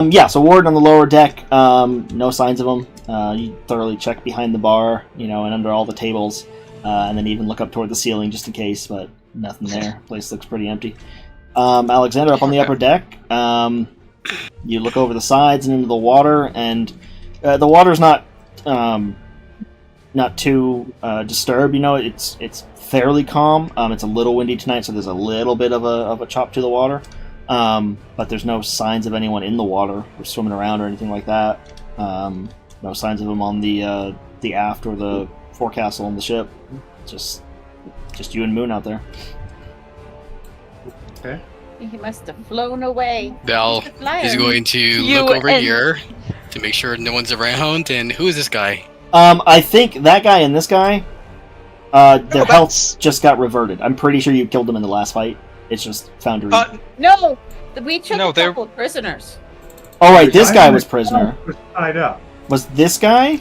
Yeah, so Ward on the lower deck, no signs of him. You thoroughly check behind the bar, and under all the tables, and then even look up toward the ceiling just in case, but nothing there. Place looks pretty empty. Alexander, up on the upper deck, you look over the sides and into the water, and the water's not too disturbed. It's fairly calm. It's a little windy tonight, so there's a little bit of a chop to the water. But there's no signs of anyone in the water or swimming around or anything like that. No signs of them on the aft or the forecastle on the ship. Just you and Moon out there. Okay. He must have flown away. Val is going to look over here to make sure no one's around. And who is this guy? I think that guy and this guy, their health just got reverted. I'm pretty sure you killed them in the last fight. It's just Foundry. No! We took a couple of prisoners. Oh, right, this guy was prisoner. Was tied up. Was this guy?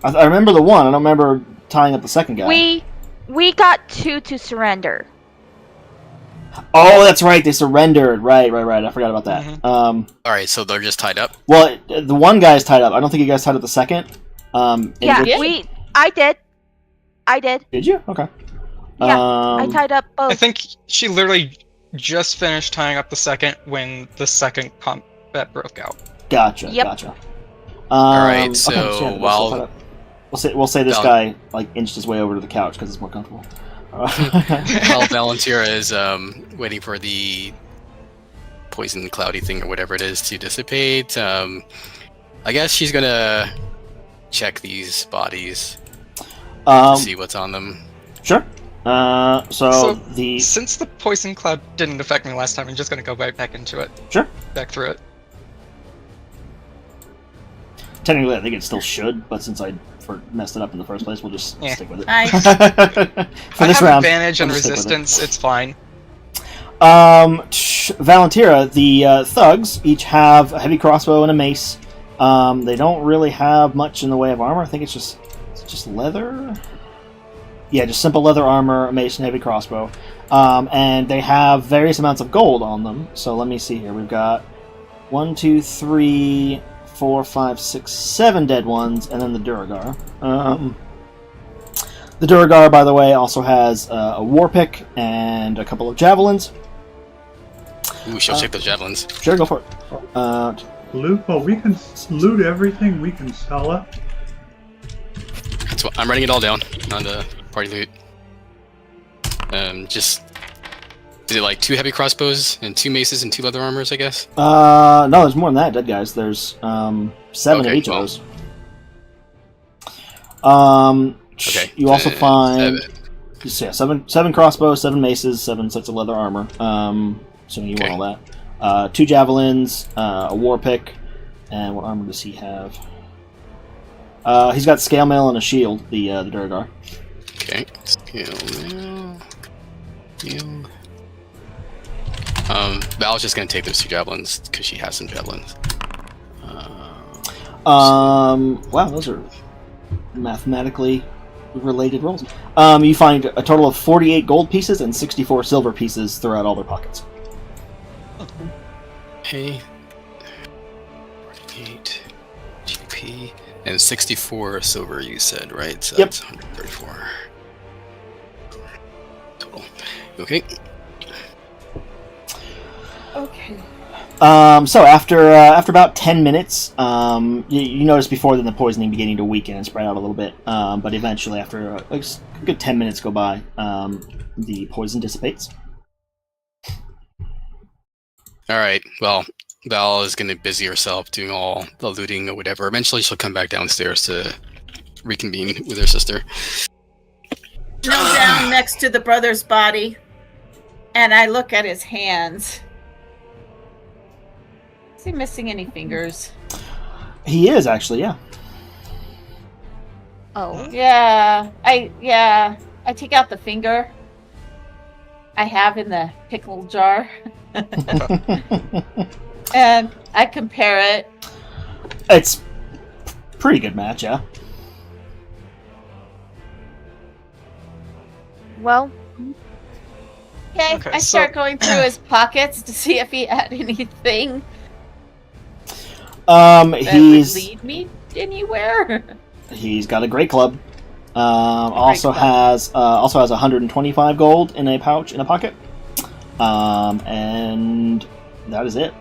I remember the one. I don't remember tying up the second guy. We got 2 to surrender. Oh, that's right. They surrendered. Right. I forgot about that. Mm-hmm. All right, so they're just tied up. Well, the one guy's tied up. I don't think you guys tied up the second. I did. Did you? Okay. Yeah, I tied up both. I think she literally just finished tying up the second when the second combat broke out. Gotcha. Yep. Gotcha. All right, so while we'll say this guy inched his way over to the couch because it's more comfortable. While Valentina is waiting for the poison cloudy thing or whatever it is to dissipate, I guess she's gonna check these bodies to see what's on them. Sure. Since the poison cloud didn't affect me last time, I'm just gonna go right back into it. Sure. Back through it. Technically, I think it still should, but since I messed it up in the first place, we'll just stick with it. Nice. For this round, advantage and resistance, it's fine. Valentina, the thugs each have a heavy crossbow and a mace. They don't really have much in the way of armor. I think it's just leather. Yeah, just simple leather armor, a mace, and heavy crossbow. And they have various amounts of gold on them. So let me see here. We've got 1, 2, 3, 4, 5, 6, 7 dead ones, and then the Duragar. The Duragar, by the way, also has a war pick and a couple of javelins. Ooh, she'll take those javelins. Sure, go for it. Loot, we can loot everything. We can sell it. That's what I'm writing it all down on the party loot. Is it like 2 heavy crossbows and 2 maces and 2 leather armors, I guess? No, there's more than that, dead guys. There's 7 of each of those. Okay. You also find 7 crossbows, 7 maces, 7 sets of leather armor. Assuming you want all that. 2 javelins, a war pick, and what armor does he have? He's got scale mail and a shield. The Duragar. Okay. Scale mail. Shield. Val's just gonna take those 2 javelins because she has some javelins. Wow, those are mathematically related rolls. You find a total of 48 gold pieces and 64 silver pieces throughout all their pockets. Okay. 48 GP and 64 silver. You said, right? So yep. That's 134 total. Okay. Okay. So after about 10 minutes, you notice before then the poisoning beginning to weaken and spread out a little bit. But eventually, after a good 10 minutes go by, the poison dissipates. All right. Well, Val is going to busy herself doing all the looting or whatever. Eventually, she'll come back downstairs to reconvene with her sister. Kneel down next to the brother's body, and I look at his hands. Is he missing any fingers? He is actually, yeah. Oh. Yeah. I take out the finger I have in the pickle jar. And I compare it. It's pretty good match, yeah. Well. Okay, I start going through his pockets to see if he had anything. That would He's lead me anywhere. he's got a great club. Also club. has 125 gold in a pouch in a pocket. And that is it.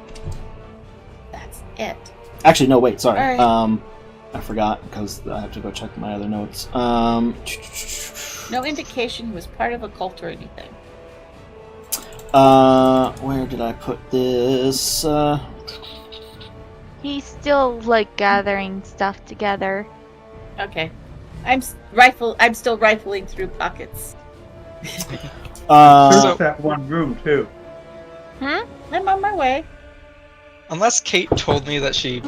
That's it. Actually, no, wait, sorry. Alright. I forgot because I have to go check my other notes. No indication he was part of a cult or anything. Where did I put this? He's still like gathering stuff together. Okay. I'm still rifling through pockets. Search So- that one room too. I'm on my way. Unless Kate told me that she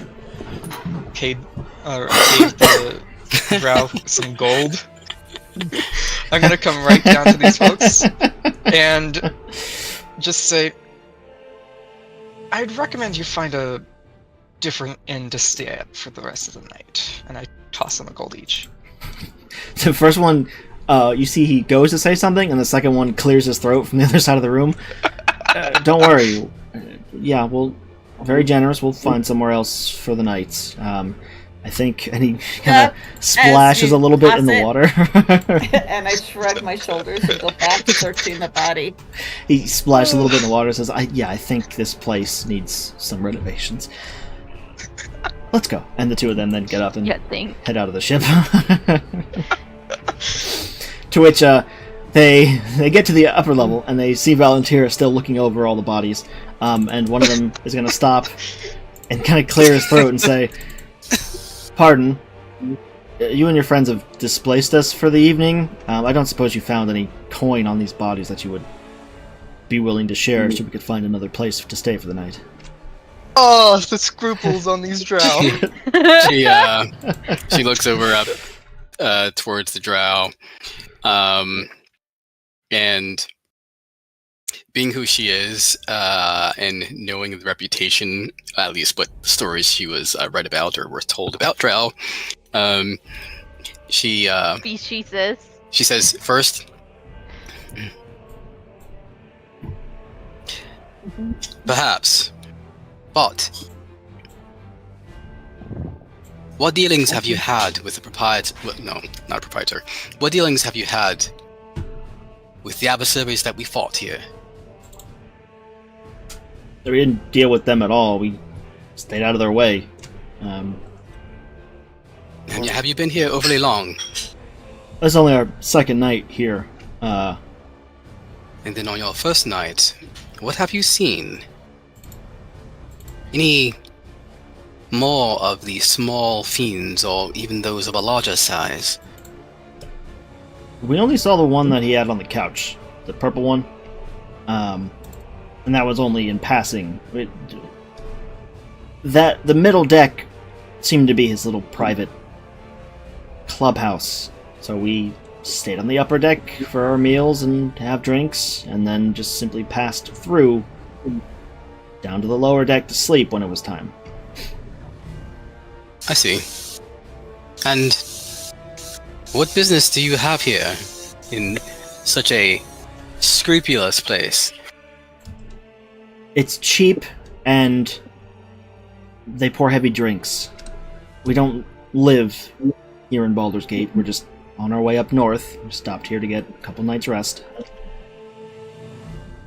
gave the drow some gold, I'm gonna come right down to these folks and just say, I'd recommend you find a different inn to stay at for the rest of the night. And I toss them a gold each. The first one, you see he goes to say something, and the second one clears his throat from the other side of the room. Don't worry. Yeah, we'll very generous. We'll find somewhere else for the night. I think, and he kind of splashes a little bit in the water. And I shrug my shoulders and go back to searching the body. He splashes a little bit in the water and says, I think this place needs some renovations. Let's go. And the two of them then get up and head out of the ship. To which they get to the upper level and they see Valentina still looking over all the bodies. And one of them is going to stop and kind of clear his throat and say, "Pardon, you and your friends have displaced us for the evening. I don't suppose you found any coin on these bodies that you would be willing to share so we could find another place to stay for the night." Oh, the scruples on these drow. She looks over up towards the drow, and being who she is, and knowing the reputation, at least what stories she was read about or were told about drow, she says first, perhaps. But what dealings have you had with the proprietor? Well, no, not proprietor. What dealings have you had with the adversaries that we fought here? We didn't deal with them at all. We stayed out of their way. And have you been here overly long? This is only our second night here. And then on your first night, what have you seen? Any more of the small fiends, or even those of a larger size? We only saw the one that he had on the couch, the purple one, and that was only in passing. The middle deck seemed to be his little private clubhouse, so we stayed on the upper deck for our meals and have drinks, and then just simply passed through down to the lower deck to sleep when it was time. I see. And what business do you have here in such a scrupulous place? It's cheap, and they pour heavy drinks. We don't live here in Baldur's Gate. We're just on our way up north. We stopped here to get a couple nights' rest.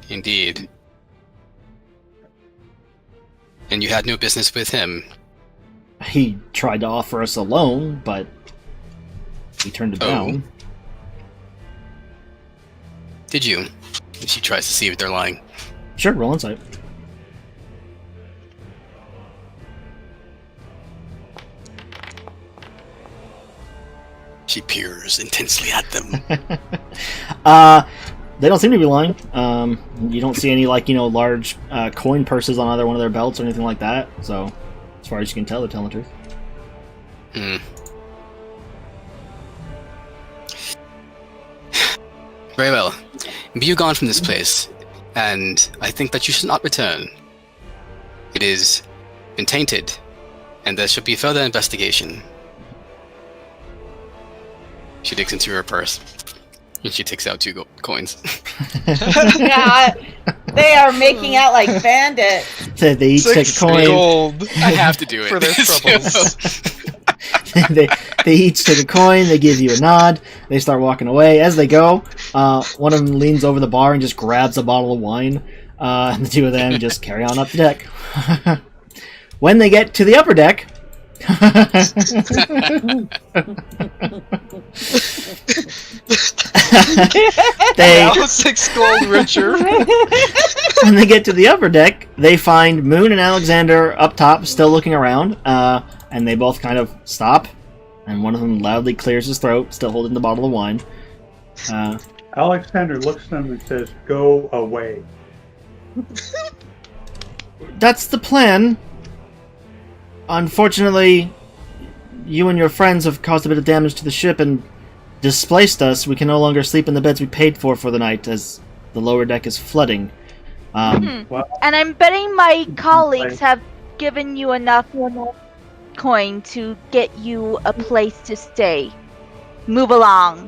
Indeed. And you had no business with him? He tried to offer us a loan, but we turned it down. Did you? She tries to see if they're lying. Sure, roll insight. She peers intensely at them. They don't seem to be lying. You don't see any, large coin purses on either one of their belts or anything like that. So, as far as you can tell, they're telling the truth. Very well. Be you gone from this place, and I think that you should not return. It has been tainted, and there should be further investigation. She digs into her purse. And she takes out 2 coins. Yeah, they are making out like bandits. So they each take a 6 coin. gold I have to do it for their troubles. they each take a coin. They give you a nod. They start walking away. As they go, one of them leans over the bar and just grabs a bottle of wine. And the 2 of them just carry on up the deck. When they get to the upper deck, Now 6 gold richer. when they get to the upper deck, they find Moon and Alexander up top, still looking around, and they both kind of stop, and one of them loudly clears his throat, still holding the bottle of wine. Alexander looks at them and says, "Go away." That's the plan. Unfortunately, you and your friends have caused a bit of damage to the ship and displaced us. We can no longer sleep in the beds we paid for the night, as the lower deck is flooding. Well, And I'm betting my colleagues have given you enough coin to get you a place to stay. Move along.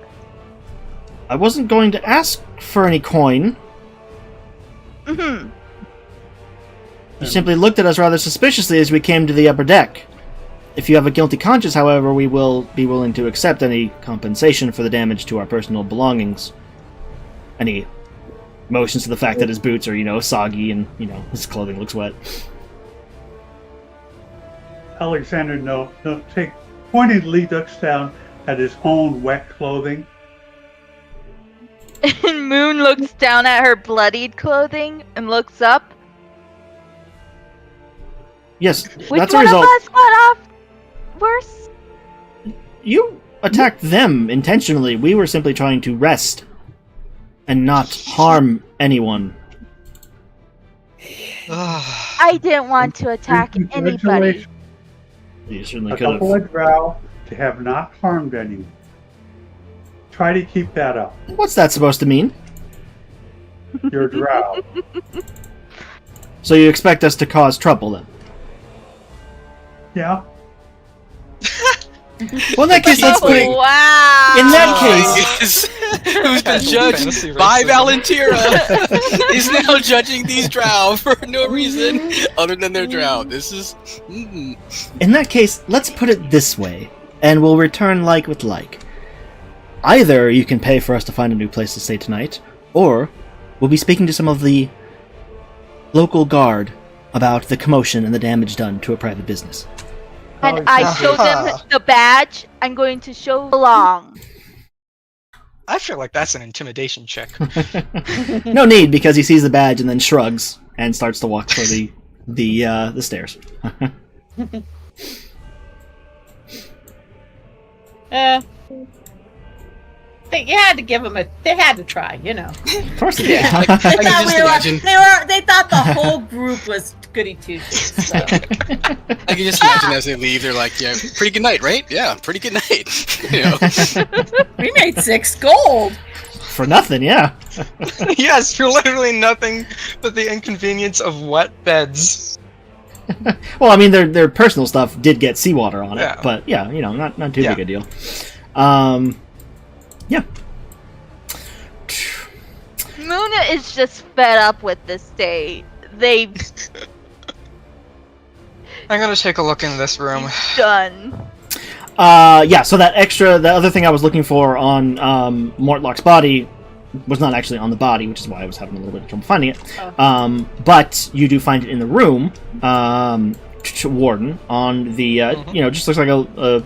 I wasn't going to ask for any coin. Mm-hmm. You simply looked at us rather suspiciously as we came to the upper deck. If you have a guilty conscience, however, we will be willing to accept any compensation for the damage to our personal belongings. Any motions to the fact that his boots are, soggy and, his clothing looks wet. Alexander pointedly looks down at his own wet clothing. And Moon looks down at her bloodied clothing and looks up. Yes, Which that's a one result. of us got off worse? You attacked them intentionally. We were simply trying to rest and not harm anyone. I didn't want to attack anybody. Congratulations. You certainly A could couple have. of drow to have not harmed anyone. Try to keep that up. What's that supposed to mean? You're drow. So you expect us to cause trouble then? Yeah. Well, in that case, let's put it. Wow. In that case, Who's been judged Fantasy by racism. Valentira is now judging these drow for no reason other than their drow. This is... in that case, let's put it this way, and we'll return like with like. Either you can pay for us to find a new place to stay tonight, or we'll be speaking to some of the local guard about the commotion and the damage done to a private business. And I show them the badge. I'm going to show along. I feel like that's an intimidation check. No need, because he sees the badge and then shrugs and starts to walk for the stairs. You had to give them they had to try, Of course they Yeah, did. I can just imagine. They thought the whole group was goody two shoes. So. I can just imagine as they leave, they're like, "Yeah, pretty good night, right? Yeah, pretty good night." We made 6 gold. For nothing, yeah. Yes, for literally nothing but the inconvenience of wet beds. Well, I mean, their personal stuff did get seawater on it, Yeah. but yeah, not too Yeah. big a deal. Yeah. Muna is just fed up with this day. They've I'm gonna take a look in this room. done. Yeah, so the other thing I was looking for on Mortlock's body was not actually on the body, which is why I was having a little bit of trouble finding it. Oh. But you do find it in the room, Warden, on the, just looks like a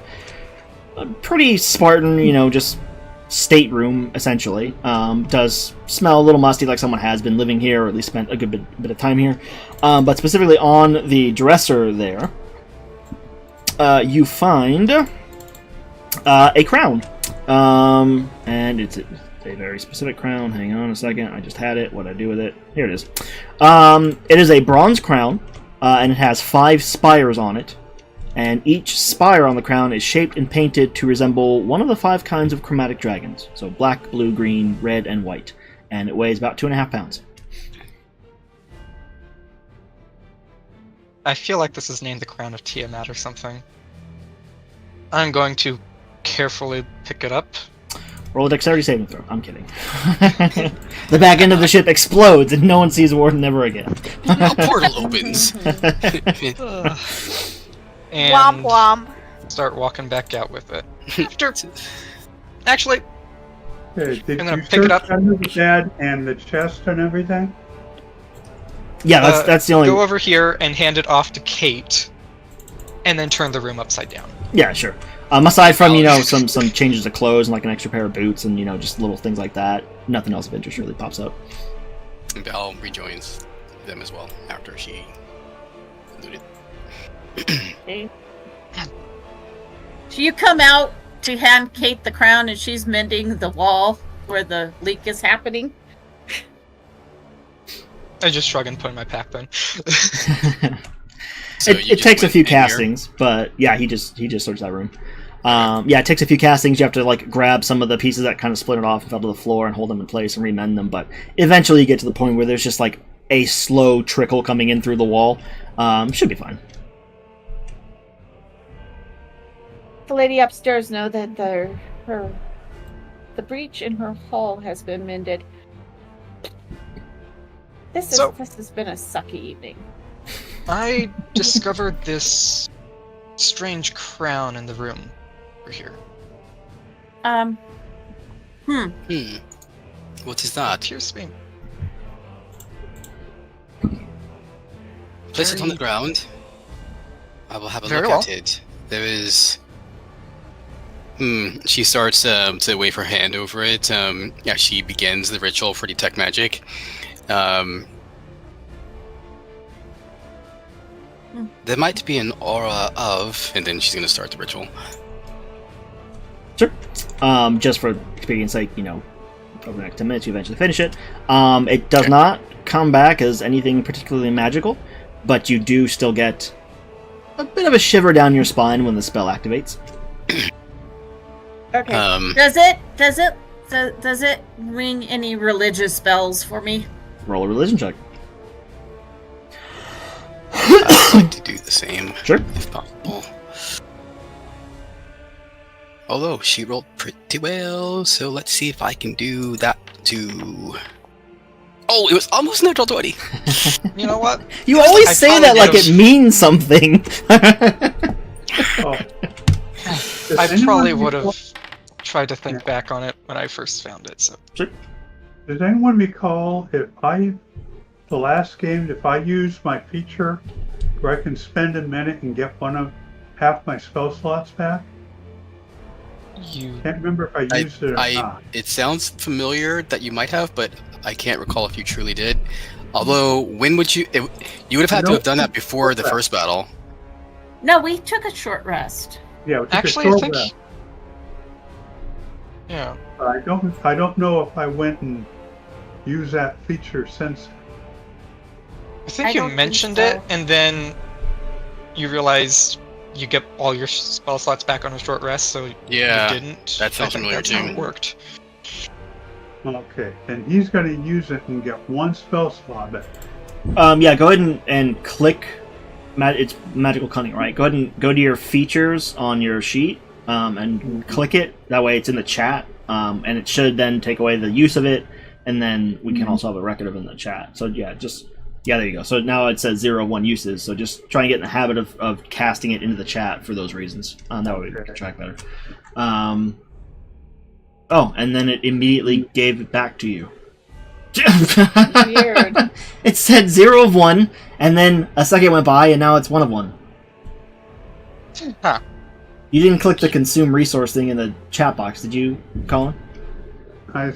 pretty Spartan, just stateroom, essentially. Does smell a little musty, like someone has been living here, or at least spent a good bit of time here. But specifically on the dresser there, you find a crown. And it's a very specific crown. Hang on a second. I just had it. What'd I do with it? Here it is. It is a bronze crown, and it has 5 spires on it. And each spire on the crown is shaped and painted to resemble one of the 5 kinds of chromatic dragons. So black, blue, green, red, and white. And it weighs about 2.5 pounds. I feel like this is named the Crown of Tiamat or something. I'm going to carefully pick it up. Roll a dexterity saving throw. I'm kidding. The back end of the ship explodes and no one sees Warden ever again. A portal opens. And Womp womp. start walking back out with it. After, actually, Okay, did I'm gonna you pick it search up. under the bed and the chest and everything? Yeah, that's the only. go over here and hand it off to Kate, and then turn the room upside down. Yeah, sure. Aside from some changes of clothes and like an extra pair of boots and just little things like that, nothing else of interest really pops up. And Belle rejoins them as well after she looted. Okay. So you come out to hand Kate the crown, and she's mending the wall where the leak is happening. I just shrug and put in my pack then. So you it just takes a went few in here? castings, but yeah, he just searched that room. Yeah, it takes a few castings. You have to like grab some of the pieces that kind of split it off and fell to the floor and hold them in place and remend them. But eventually, you get to the point where there's just like a slow trickle coming in through the wall. Should be fine. The lady upstairs know that the breach in her hull has been mended. This has been a sucky evening. I discovered this strange crown in the room over here. What is that? Appears to be. Place it on the ground. I will have a Very look well. at it. There is. She starts to wave her hand over it. Yeah, she begins the ritual for detect magic. There might be an aura of, and then she's gonna start the ritual. Sure. Just for experience sake, over the next 10 minutes, you eventually finish it. It does not come back as anything particularly magical, but you do still get a bit of a shiver down your spine when the spell activates. Okay. Does it ring any religious spells for me? Roll a religion check. I'd like to do the same, Sure. if possible. Although she rolled pretty well, so let's see if I can do that too. Oh, it was almost natural 20. You know what? You always I say probably that like would've- it means something. Oh. Does I anyone probably recall- would have tried to think back on it when I first found it. So Does anyone recall the last game, if I use my feature where I can spend a minute and get half my spell slots back? you Can't remember if I used it or not. It sounds familiar that you might have, but I can't recall if you truly did. Although, when would you? You would have had to have done that before the first battle. No, we took a short rest. Yeah, it took actually a I short think. rest. Yeah. I don't know if I went and used that feature since. I think I you don't think mentioned so. it, and then you realized you get all your spell slots back on a short rest, so Yeah, you didn't. that sounds I think familiar that's how too. it worked. Okay, and he's going to use it and get one spell slot back. Yeah, go ahead and click. It's magical cunning, right? Go ahead and go to your features on your sheet and click it. That way, it's in the chat, and it should then take away the use of it, and then we can also have a record of it in the chat. So yeah, there you go. So now it says 0 of 1 uses. So just try and get in the habit of casting it into the chat for those reasons. That way we can track better. Oh, and then it immediately gave it back to you. Weird. It said 0 of 1, and then a second went by, and now it's 1 of 1. Huh. You didn't click the consume resource thing in the chat box, did you, Colin? I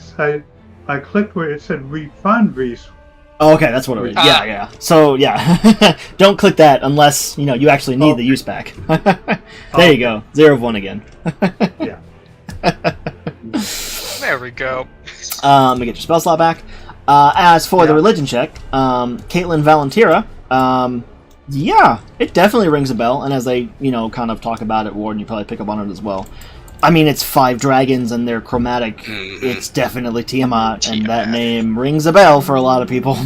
clicked where it said refund resource. Oh, okay, that's what it was. Ah. Yeah. So, yeah. Don't click that unless, you actually need the use back. There you go. 0 of 1 again. Yeah. There we go. Let me get your spell slot back. As for the religion check, Caitlin Valentira, yeah, it definitely rings a bell. And as they, kind of talk about it, Warden, you probably pick up on it as well. I mean, it's 5 dragons and they're chromatic. Mhm. It's definitely Tiamat, and that name rings a bell for a lot of people.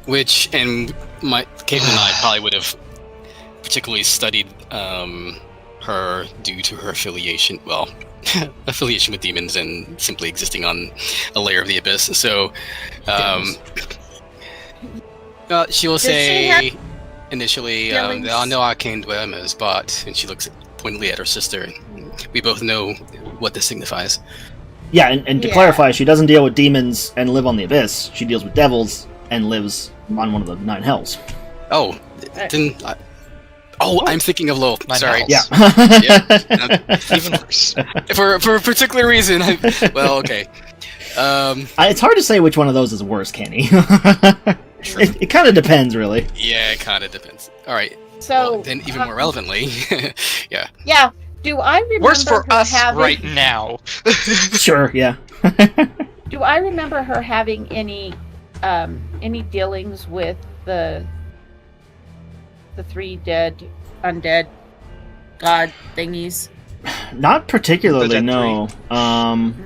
Which, and Caitlin and I probably would have particularly studied her due to her affiliation. Well, affiliation with demons and simply existing on a layer of the abyss. So, she will Does she say have initially, feelings? "There are no arcane dwellers, but," and she looks pointedly at her sister. We both know what this signifies. Yeah, and to Yeah. clarify, she doesn't deal with demons and live on the abyss. She deals with devils and lives on one of the 9 hells. Oh, then. I'm thinking of Lowell. Nine Sorry. hells. Yeah. Even worse. For a particular reason. Well, okay. It's hard to say which one of those is worse, Kenny. True. It kind of depends, really. Yeah, it kind of depends. All right. So Well, then, even more relevantly, yeah. Yeah. Do I remember Worse for her us having, right now. Sure, yeah. Do I remember her having any dealings with the 3 undead god thingies? Not particularly, The dead no.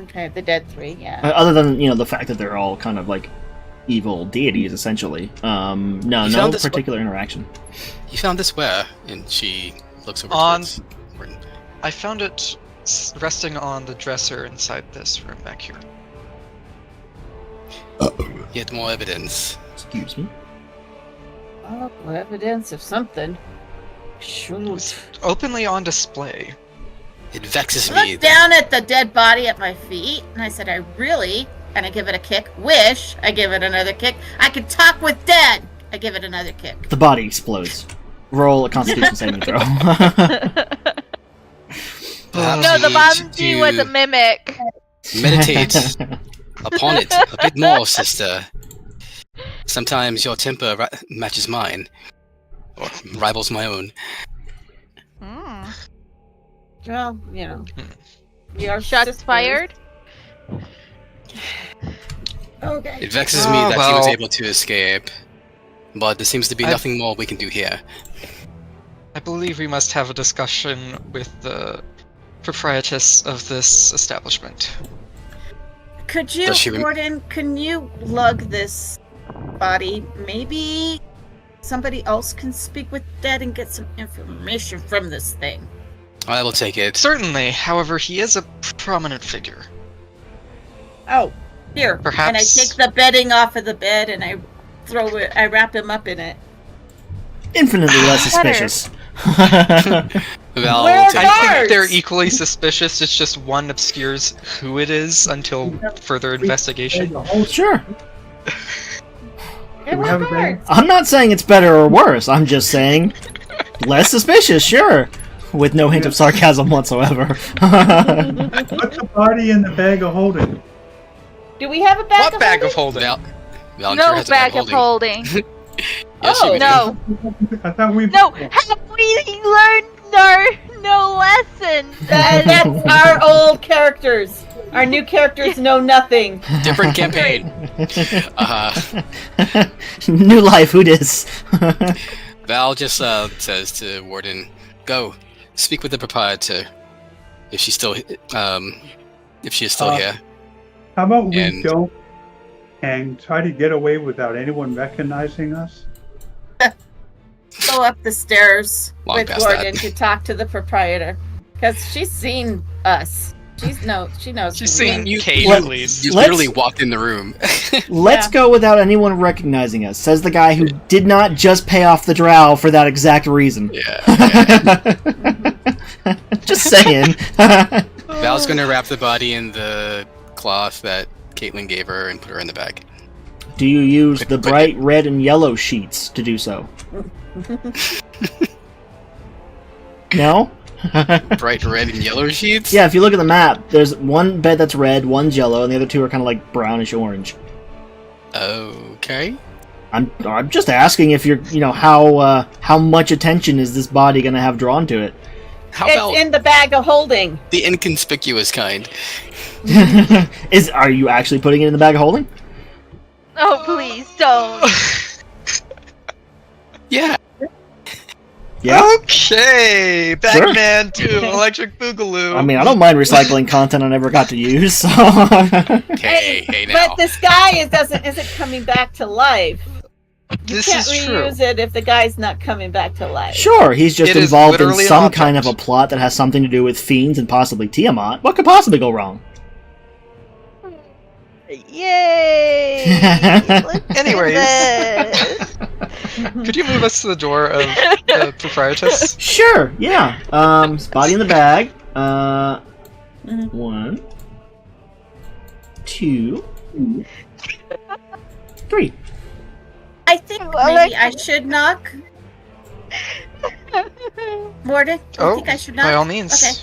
Okay, the dead 3, yeah. Other than, the fact that they're all kind of like evil deities, essentially. No found this particular interaction. You found this where? And she looks over On- towards Gordon. I found it resting on the dresser inside this room back here. Yet more evidence. Excuse me. Oh, evidence of something. It Shoot. was openly on display. It vexes I me. looked down at the dead body at my feet, and I said, I really, and I give it a kick. Wish, I give it another kick. I could talk with dead. I give it another kick. The body explodes. Roll a Constitution saving throw. Perhaps No, you the need Banshee to was a mimic. meditate upon it a bit more, sister. Sometimes your temper matches mine, or rivals my own. Hmm. Well, we are Shots sisters. fired. Okay. It vexes me that he was well. able to escape, but there seems to be nothing more we can do here. I believe we must have a discussion with the proprietress of this establishment. Could you, Does she Gordon, can you lug this body? Maybe somebody else can speak with Dead and get some information from this thing. I will take it. Certainly, however, he is a prominent figure. Oh, here. And I Perhaps- take the bedding off of the bed and I I wrap him up in it. Infinitely less Better. suspicious. Well, Where take are I think Guards! they're equally suspicious, it's just one obscures who it is until further investigation. Sure. There we were have a guards. I'm not saying it's better or worse. I'm just saying less suspicious, sure. With no hint of sarcasm whatsoever. Put the body in the bag of holding. Do we have a bag What of bag of holding? holding? Valentina No has a bag of holding. holding. Yes, Oh, you do. No, I thought we. no. Have we learned no lesson? That's our old characters. Our new characters know nothing. Different campaign. New life, who dis? Val just says to Warden, "Go, speak with the proprietor. If she's still, if she is still here." How about we And- don't and try to get away without anyone recognizing us? Go up the stairs Long with past Gordon that. to talk to the proprietor. Because she's seen us. She knows She's who we seen are. you, Kate, Let- at least. You Let's- literally walked in the room. Let's Yeah. go without anyone recognizing us, says the guy who did not just pay off the drow for that exact reason. Yeah. Just saying. Val's gonna wrap the body in the cloth that Caitlin gave her and put her in the bag. Do you use the Quick- bright red and yellow sheets to do so? No? Bright red and yellow sheets. Yeah, if you look at the map, there's one bed that's red, one's yellow, and the other two are kind of like brownish orange. Okay. I'm just asking if you're, how much attention is this body going to have drawn to it? How It's about in the bag of holding. the inconspicuous kind? Are you actually putting it in the bag of holding? Oh, please don't. Yeah. Yeah. Okay, Sure. Batman 2, Electric Boogaloo. I mean, I don't mind recycling content I never got to use. So. Hey now. But this guy isn't coming back to life. You This can't is true. reuse it if the guy's not coming back to life. Sure, he's just It is involved in literally an some object. kind of a plot that has something to do with fiends and possibly Tiamat. What could possibly go wrong? Yay! Let's do Anyways. this. Could you move us to the door of the proprietress? Sure, yeah. Body in the bag. Mhm. 1, 2, 3. I think Well, maybe I- I should knock. Morden, I think I should knock. by all means. Okay.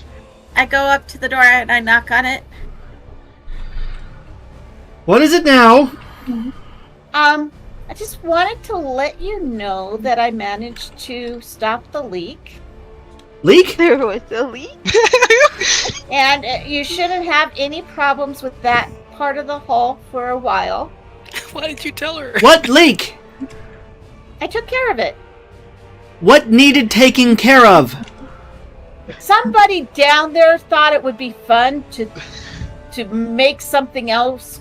I go up to the door and I knock on it. What is it now? I just wanted to let you know that I managed to stop the leak. Leak? There was a leak. And you shouldn't have any problems with that part of the hull for a while. Why did you tell her? What leak? I took care of it. What needed taking care of? Somebody down there thought it would be fun to make something else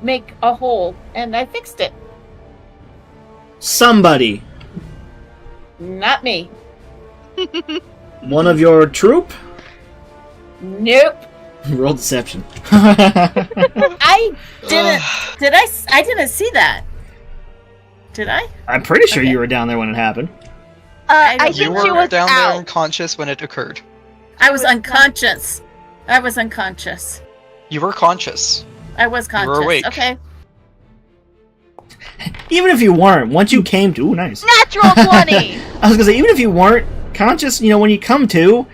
make a hole, and I fixed it. Somebody. Not me. One of your troop? Nope. Roll deception. I didn't. I didn't see that. Did I? I'm pretty sure Okay. you were down there when it happened. I I You think were she was down there out. unconscious when it occurred. I was unconscious. I was unconscious. You were conscious. I was conscious. awake. Okay. Even if you weren't, once you came to... Ooh, nice. Natural 20. I was gonna say, even if you weren't conscious, when you come to,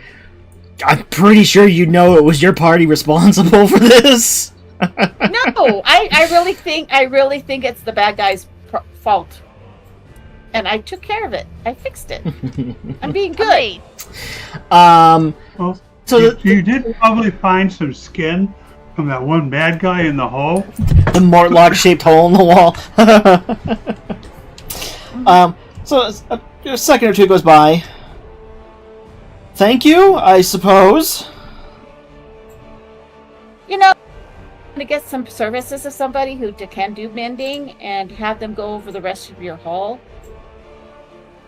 I'm pretty sure you know it was your party responsible for this. No, I really think it's the bad guy's fault. And I took care of it. I fixed it. I'm being good. Great. Well, So you did probably find some skin from that one bad guy in the hole. the Mortlock-shaped hole in the wall. So a second or two goes by. Thank you, I suppose. You know, I'm gonna get some services of somebody who can do mending and have them go over the rest of your hull.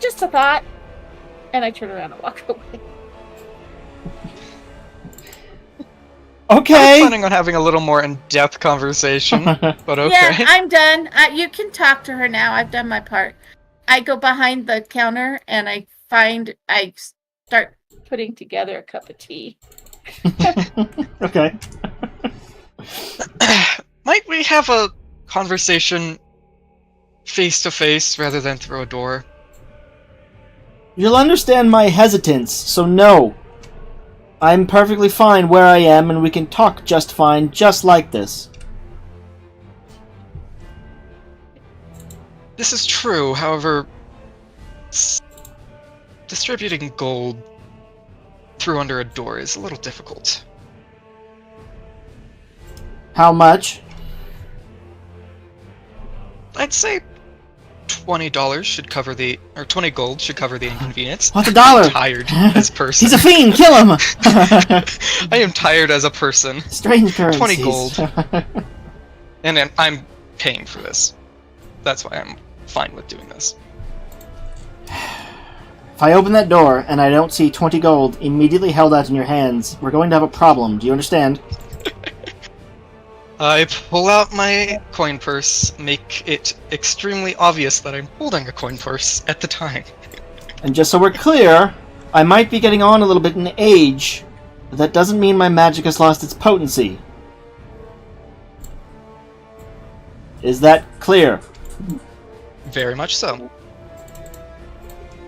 Just a thought. And I turn around and walk away. I was Okay. planning on having a little more in-depth conversation, but okay. Yeah, I'm done. You can talk to her now. I've done my part. I go behind the counter and I start putting together a cup of tea. Okay. Might we have a conversation face to face rather than through a door? You'll understand my hesitance, so no. I'm perfectly fine where I am, and we can talk just fine, just like this. This is true, however, distributing gold through under a door is a little difficult. How much? I'd say $20 should cover the, or 20 gold should cover the inconvenience. What's a dollar? I'm tired as a person. He's a fiend! Kill him! I am tired as a person. Strange currencies. 20 gold. And then I'm paying for this. That's why I'm fine with doing this. If I open that door and I don't see 20 gold immediately held out in your hands, we're going to have a problem. Do you understand? I pull out my coin purse, make it extremely obvious that I'm holding a coin purse at the time. And just so we're clear, I might be getting on a little bit in age, but that doesn't mean my magic has lost its potency. Is that clear? Very much so.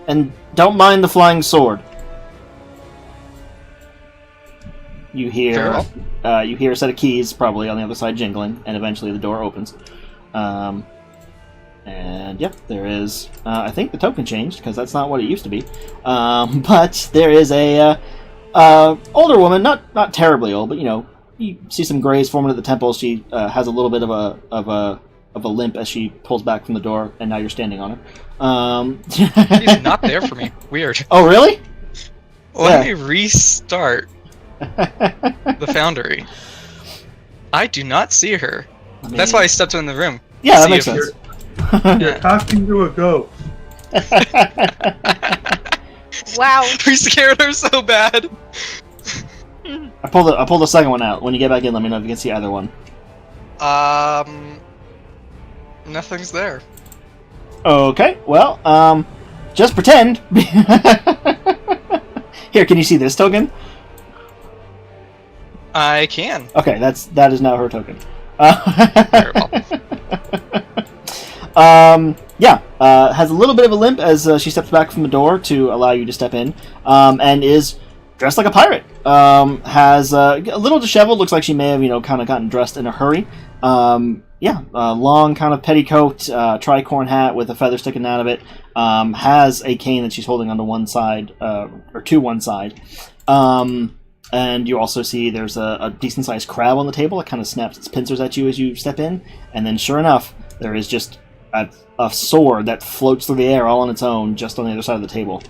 And don't mind the flying sword. You hear, Very you hear a set of keys probably on the other side jingling, and eventually the door opens. And yep, there is. I think the token changed because that's not what it used to be. But there is a older woman, not terribly old, but you see some grays forming at the temples. She has a little bit of a limp as she pulls back from the door, and now you're standing on her. She's not there for me. Weird. Oh, really? Let me restart the foundry. I do not see her. That's why I stepped in the room. Yeah, that See makes if- sense. You're talking to a ghost. Wow. We scared her so bad. I pulled the second one out. When you get back in, let me know if you can see either one. Nothing's there. Okay, well, just pretend. Here, can you see this token? I can. Okay, that is now her token. Very well. Has a little bit of a limp as she steps back from the door to allow you to step in, and is dressed like a pirate. Has a little disheveled, looks like she may have, kind of gotten dressed in a hurry. Long kind of petticoat, tricorn hat with a feather sticking out of it. Has a cane that she's holding onto one side, or to one side. And you also see there's a decent-sized crab on the table. It kind of snaps its pincers at you as you step in. And then, sure enough, there is just a sword that floats through the air all on its own, just on the other side of the table.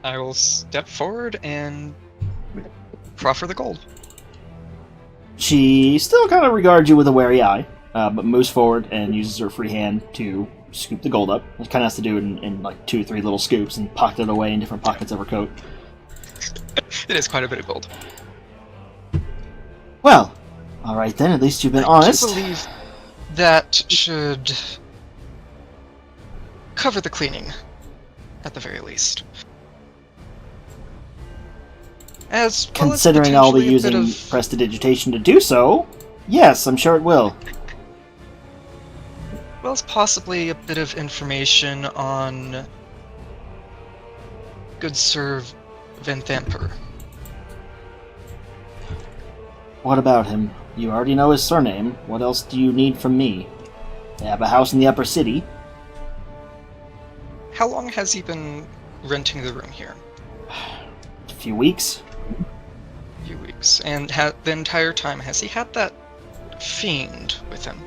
I will step forward and proffer the gold. She still kind of regards you with a wary eye, but moves forward and uses her free hand to scoop the gold up. It kind of has to do it in like 2 or 3 little scoops and pocket it away in different pockets of her coat. It is quite a bit of gold. Well, alright then, at least you've been honest. I believe that should cover the cleaning, at the very least. As well Considering as I'll be potentially a using bit of... prestidigitation to do so, yes, I'm sure it will. Well as possibly a bit of information on good Sir Venthamper. What about him? You already know his surname. What else do you need from me? They have a house in the upper city. How long has he been renting the room here? A few weeks. A few weeks. And the entire time, has he had that fiend with him?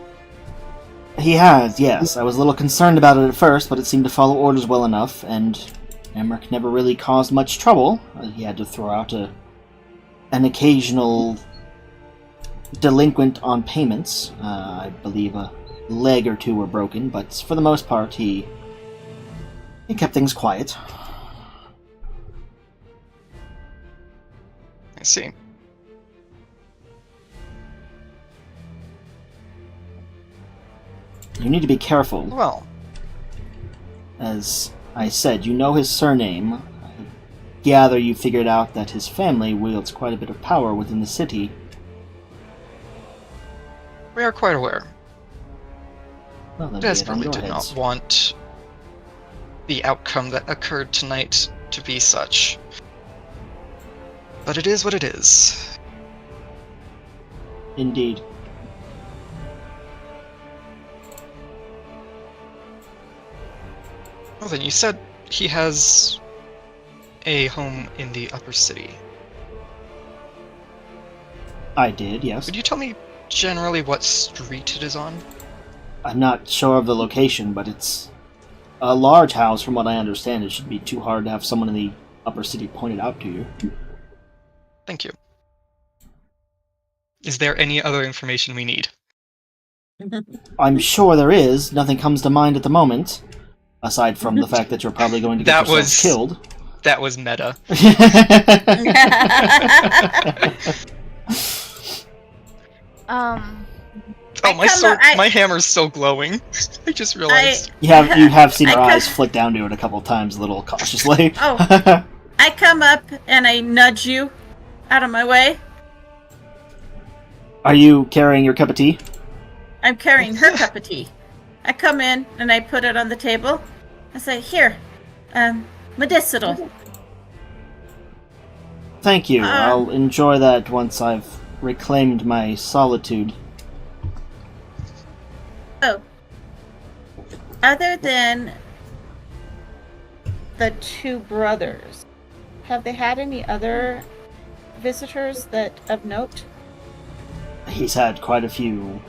He has, yes. I was a little concerned about it at first, but it seemed to follow orders well enough, and Emmerich never really caused much trouble. He had to throw out an occasional delinquent on payments. I believe a leg or 2 were broken, but for the most part, he kept things quiet. I see. You need to be careful. Well, As I said, you know his surname. I gather you figured out that his family wields quite a bit of power within the city. we are quite aware. Well, then be it on Desperately your did heads. not want the outcome that occurred tonight to be such. But it is what it is. Indeed. Well then, you said he has a home in the upper city. I did, yes. Could you tell me generally what street it is on? I'm not sure of the location, but it's a large house from what I understand. It shouldn't be too hard to have someone in the upper city pointed out to you. Thank you. Is there any other information we need? I'm sure there is. Nothing comes to mind at the moment. Aside from the fact that you're probably going to get That yourself was- killed. That was meta. Oh, my sword, my hammer's still glowing. I just realized. You have seen her I eyes flick down to it a couple times, a little cautiously. Oh. I come up and I nudge you out of my way. Are you carrying your cup of tea? I'm carrying her cup of tea. I come in and I put it on the table. I say, here, medicinal. Thank you. I'll enjoy that once I've reclaimed my solitude. Oh. Other than the 2 brothers, have they had any other visitors that of note? He's had quite a few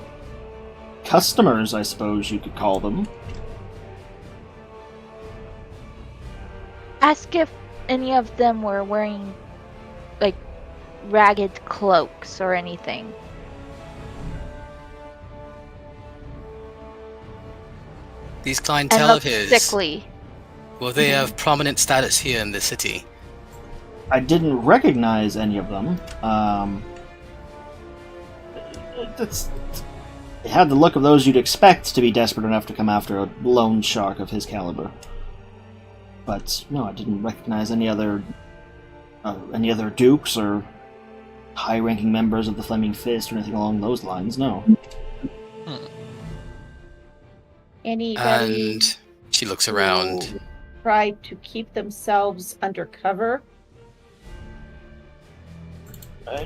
customers, I suppose you could call them. Ask if any of them were wearing, like, ragged cloaks or anything. These And clientele of look his, sickly. will they have prominent status here in the city? I didn't recognize any of them. They had the look of those you'd expect to be desperate enough to come after a lone shark of his caliber. But no, I didn't recognize any other dukes or high-ranking members of the Flaming Fist or anything along those lines. No. Anybody And she looks around. who tried to keep themselves undercover?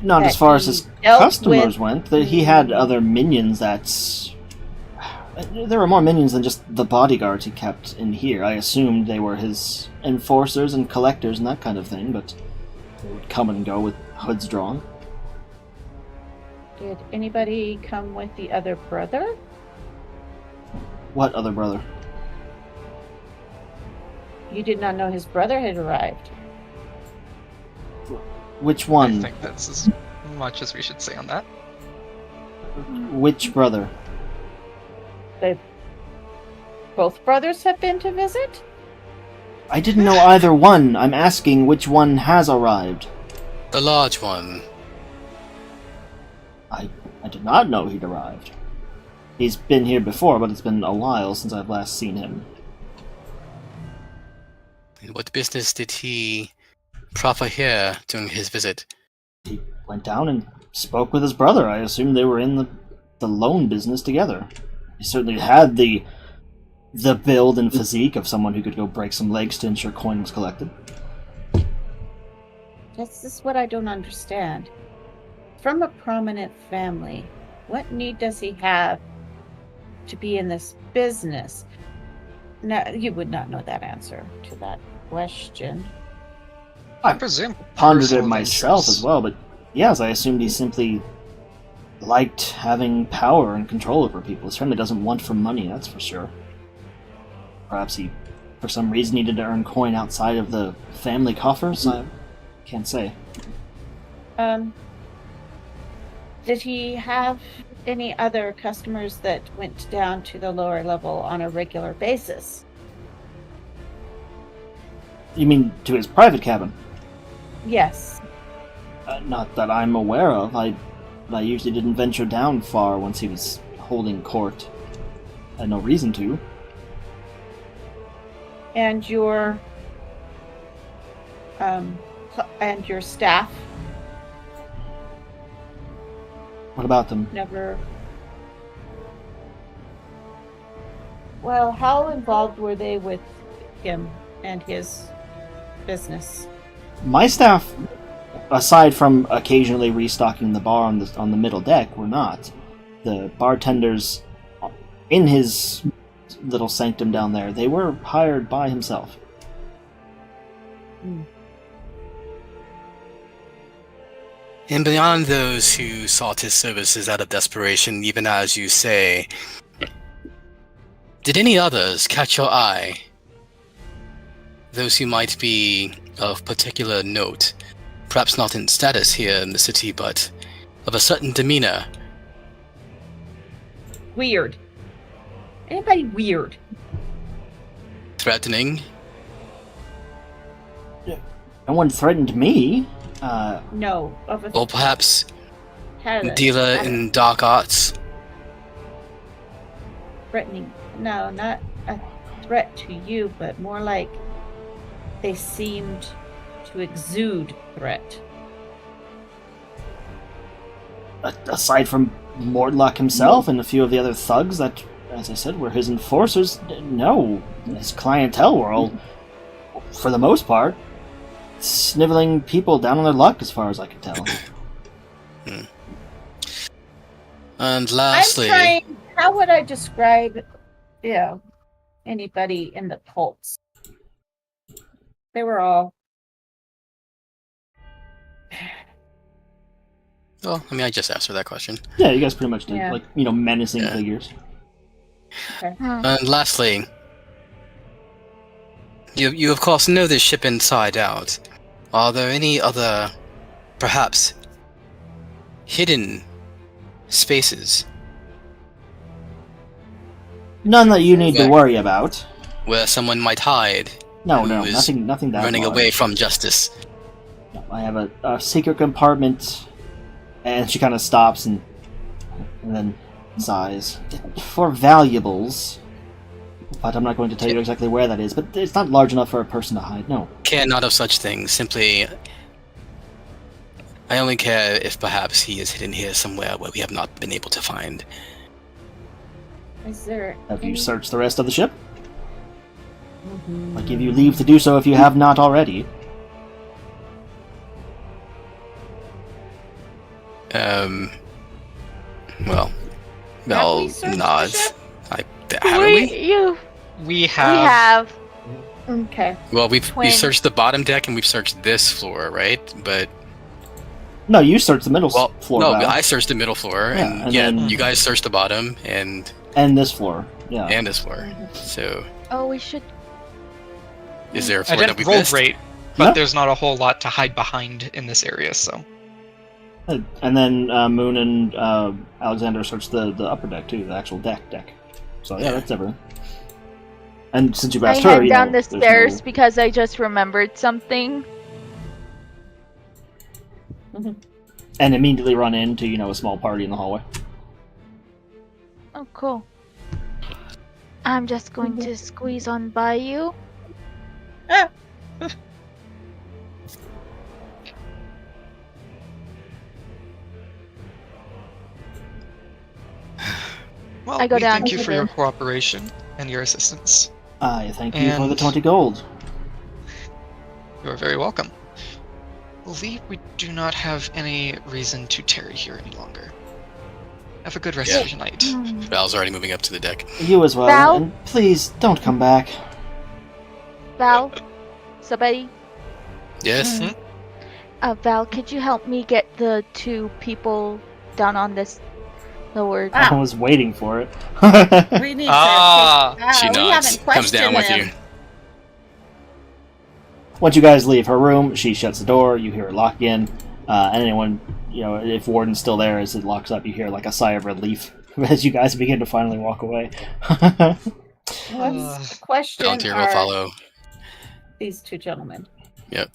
Not That as far as he his dealt customers with- went. He had other minions there were more minions than just the bodyguards he kept in here. I assumed they were his enforcers and collectors and that kind of thing, but they would come and go with hoods drawn. Did anybody come with the other brother? What other brother? You did not know his brother had arrived. Which I one? think that's as much as we should say on that. Which brother? Both brothers have been to visit? I didn't know either one. I'm asking which one has arrived. The large one. I did not know he'd arrived. He's been here before, but it's been a while since I've last seen him. What business did he proffer here during his visit? He went down and spoke with his brother. I assumed they were in the loan business together. He certainly had the build and physique of someone who could go break some legs to ensure coin was collected. This is what I don't understand. From a prominent family, what need does he have to be in this business? Now, you would not know that answer to that question. I presume Pondered it personal myself interests. as well, but yes, I assumed he simply liked having power and control over people. His family doesn't want for money, that's for sure. Perhaps he, for some reason, needed to earn coin outside of the family coffers? I can't say. Did he have any other customers that went down to the lower level on a regular basis? You mean to his private cabin? Yes. Not that I'm aware of. I usually didn't venture down far once he was holding court. I had no reason to. And your staff What about them? never. Well, how involved were they with him and his business? My staff, aside from occasionally restocking the bar on the middle deck, were not. The bartenders in his little sanctum down there, they were hired by himself. And beyond those who sought his services out of desperation, even as you say, did any others catch your eye? Those who might be of particular note, perhaps not in status here in the city, but of a certain demeanor. Weird. Anybody weird? Threatening? No one threatened me. No. Of a Or perhaps had a- dealer had a in dark arts? threatening. No, not a threat to you, but more like they seemed to exude threat. Aside from Mortlock himself and a few of the other thugs that, as I said, were his enforcers, no. His clientele were all, for the most part, sniveling people down on their luck, as far as I could tell. And lastly, How would I describe, anybody in the cults? They were all. well, I mean, I just asked her that question. Yeah, you guys pretty much did. Yeah. Like, menacing Yeah. figures. And lastly, you of course know this ship inside out. Are there any other, perhaps, hidden spaces None that you need to Right. worry about. Where someone might hide. No, Who no, is nothing that running large. away from justice. No, I have a secret compartment, and she kind of stops and then sighs. For valuables, but I'm not going to tell you exactly where that is. But it's not large enough for a person to hide. No. Care not of such things. Simply, I only care if perhaps he is hidden here somewhere where we have not been able to find. Is there? Have you any- searched the rest of the ship? Mhm. I give you leave to do so if you have not already. Well, Val we searched the nods. ship? Haven't we? We We we have. have. Okay. Well, we've Twin. searched the bottom deck and we've searched this floor, right? But No, you searched the middle floor. no, Val, I searched the middle floor, Yeah, and and yeah, then- you guys searched the bottom and and this floor. Yeah. this floor. So, Oh, we should. is there a I floor that didn't we roll missed? great, but No. there's not a whole lot to hide behind in this area, so. And then Moon and Alexander searched the upper deck too, the actual deck. So yeah, that's everything. And since you've I asked her, head you down know, the there's stairs no- because I just remembered something. and immediately run into a small party in the hallway. Oh, cool. I'm just going to squeeze on by you. Well, I go we down thank you to for the- your cooperation and your assistance. I thank you for the And- 20 gold. You are very welcome. I believe we do not have any reason to tarry here any longer. Have a good rest Yeah. of your night. Val's already moving up to the deck. You as well. Val? And please don't come back. Val? Somebody? Yes. Mhm. Val, could you help me get the two people down on this lower... Ah. I was waiting for it. We need Ah, to. She we nods, haven't comes down with questioned you. him. Once you guys leave her room, she shuts the door. You hear it lock in. And anyone, if Warden's still there as it locks up, you hear like a sigh of relief as you guys begin to finally walk away. Let's question Volunteer will follow. these two gentlemen. Yep.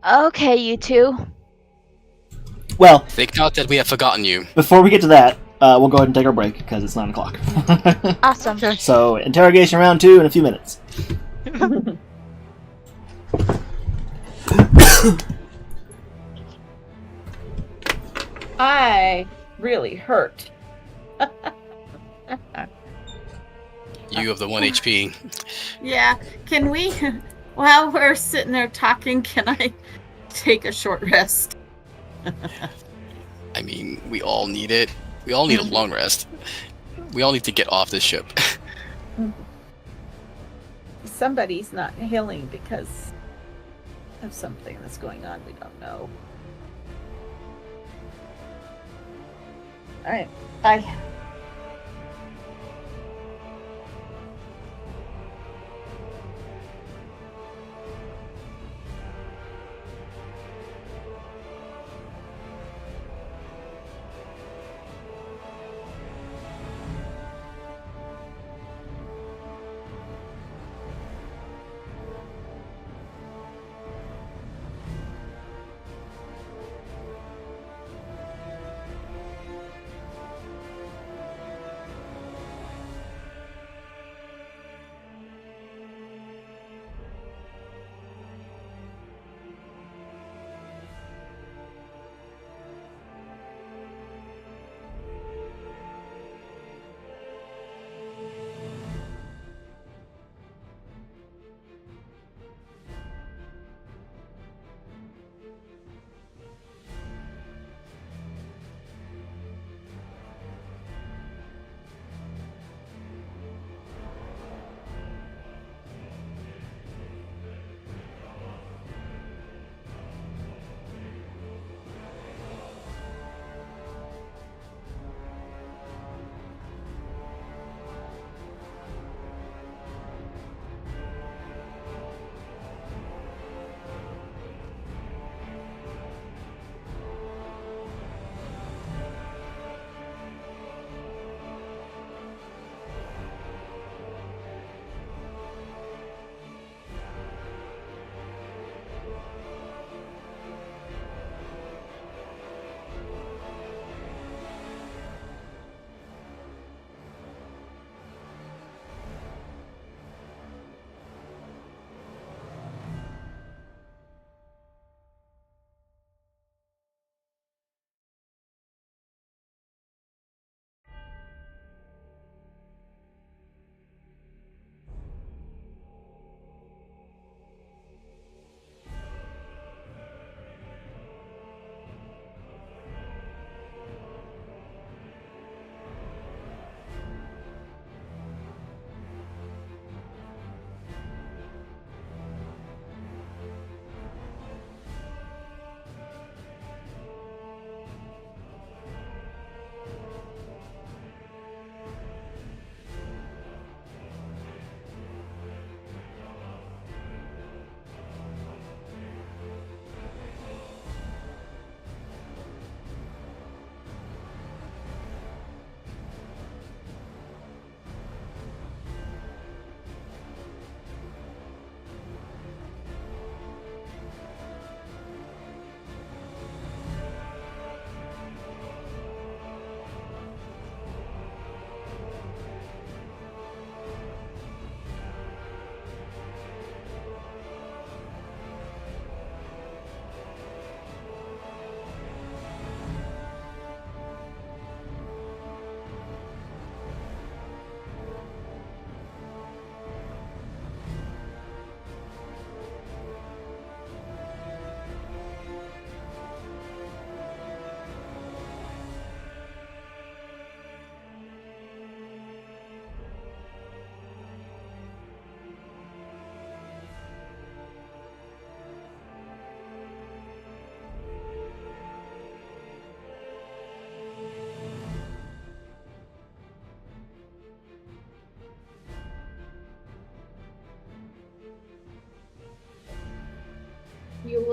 Okay, you two. Well, Think not that we have forgotten you. before we get to that, we'll go ahead and take our break because it's 9 o'clock. Awesome. So, interrogation round 2 in a few minutes. I really hurt. You of the 1 HP. Yeah, can we, while we're sitting there talking, can I take a short rest? I mean, we all need it. We all need a long rest. We all need to get off this ship. Somebody's not healing because of something that's going on we don't know. Alright, bye.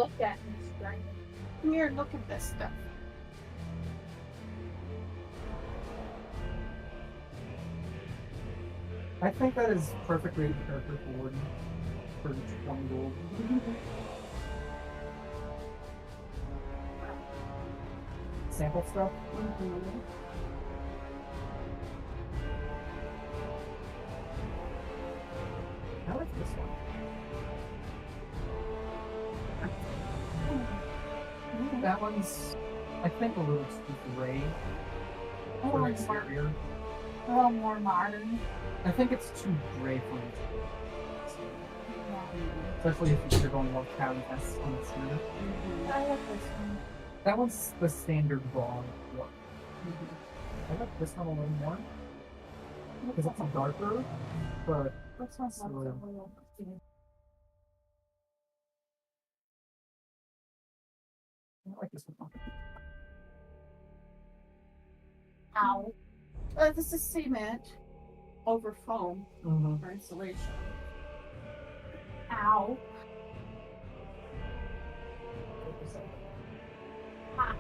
look at me, Strang. Come here and look at this stuff. I think that is perfectly in character for 20 gold. Sample stuff? I like this one. That one's, I think, a little too gray for an exterior. A little more modern. I think it's too gray for an exterior. Especially if you're going more cowboy-esque on the exterior. I like this one. That one's the standard broad look. I like this one a little more. Because it's darker, but This one's So- a little. I like this one. Ow. This is cement over foam for insulation. Ow. Ah.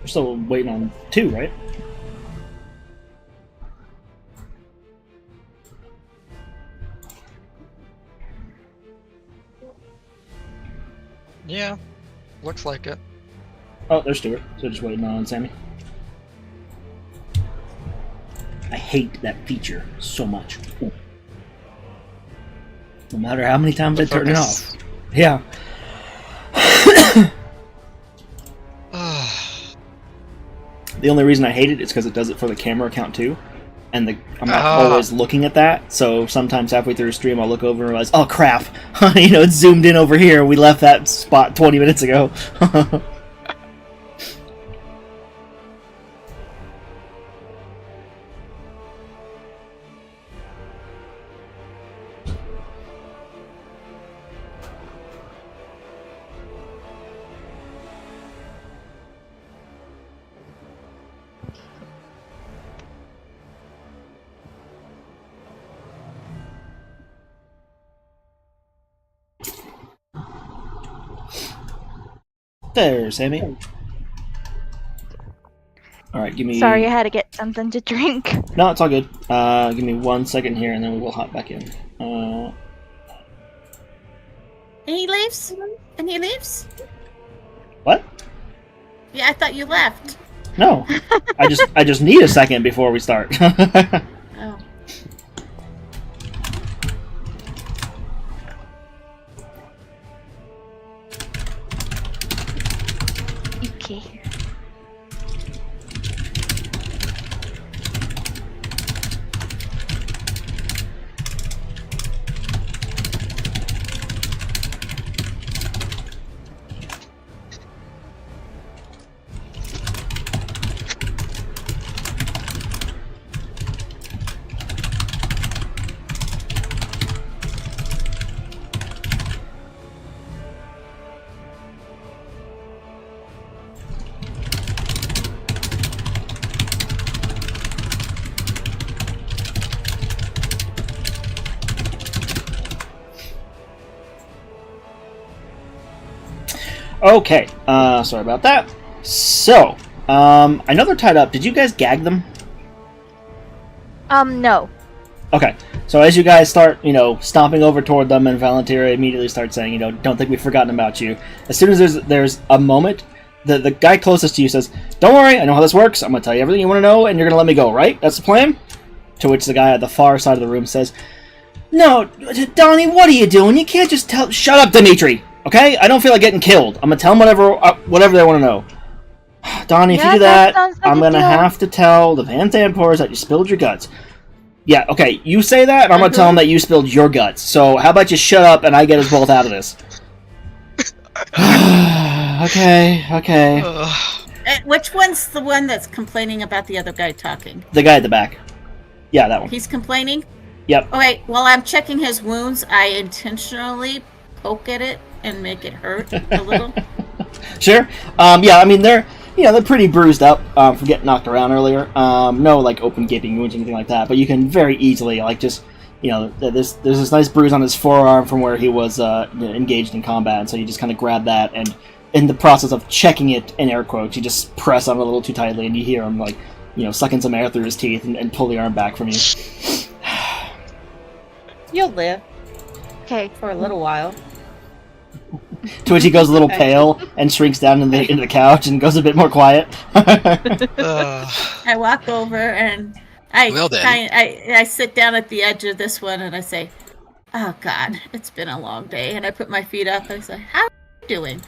We're still waiting on 2, right? Yeah, looks like it. Oh, there's Stuart. So just waiting on Sammy. I hate that feature so much. No matter how many times I turn it off. Yeah. The only reason I hate it is because it does it for the camera account too. And I'm not always looking at that, so sometimes halfway through a stream I'll look over and realize, oh crap, it's zoomed in over here, we left that spot 20 minutes ago. There, Sammy. Alright, give me... Sorry, I had to get something to drink. No, it's all good. Give me 1 second here, and then we'll hop back in. And he leaves? And he leaves? What? Yeah, I thought you left. No. I just need a second before we start. Oh. Okay. Okay, sorry about that. So, I know they're tied up. Did you guys gag them? No. Okay, so as you guys start, stomping over toward them, and Valentina immediately starts saying, don't think we've forgotten about you. As soon as there's a moment, the guy closest to you says, don't worry, I know how this works. I'm going to tell you everything you want to know, and you're going to let me go, right? That's the plan? To which the guy at the far side of the room says, no, Donnie, what are you doing? You can't just tell... Shut up, Dimitri! Okay? I don't feel like getting killed. I'm going to tell them whatever they want to know. Donnie, if you do that, I'm going to have to tell the Van Thampors that you spilled your guts. Yeah, okay, you say that, and I'm going to tell them that you spilled your guts. So how about you shut up and I get us both out of this? Okay. Which one's the one that's complaining about the other guy talking? The guy at the back. Yeah, that one. He's complaining? Yep. Okay, while I'm checking his wounds, I intentionally poke at it and make it hurt a little. Sure. Yeah, I mean, they're pretty bruised up from getting knocked around earlier. No, like, open gaping wounds or anything like that, but you can very easily, like, just, there's this nice bruise on his forearm from where he was engaged in combat, and so you just kind of grab that, and in the process of checking it, in air quotes, you just press on it a little too tightly, and you hear him, like, sucking some air through his teeth and pull the arm back from you. You'll live. Okay. For a little while. To which he goes a little pale and shrinks down into the couch and goes a bit more quiet. I walk over and I sit down at the edge of this one and I say, oh God, it's been a long day. And I put my feet up and I say, how are you doing?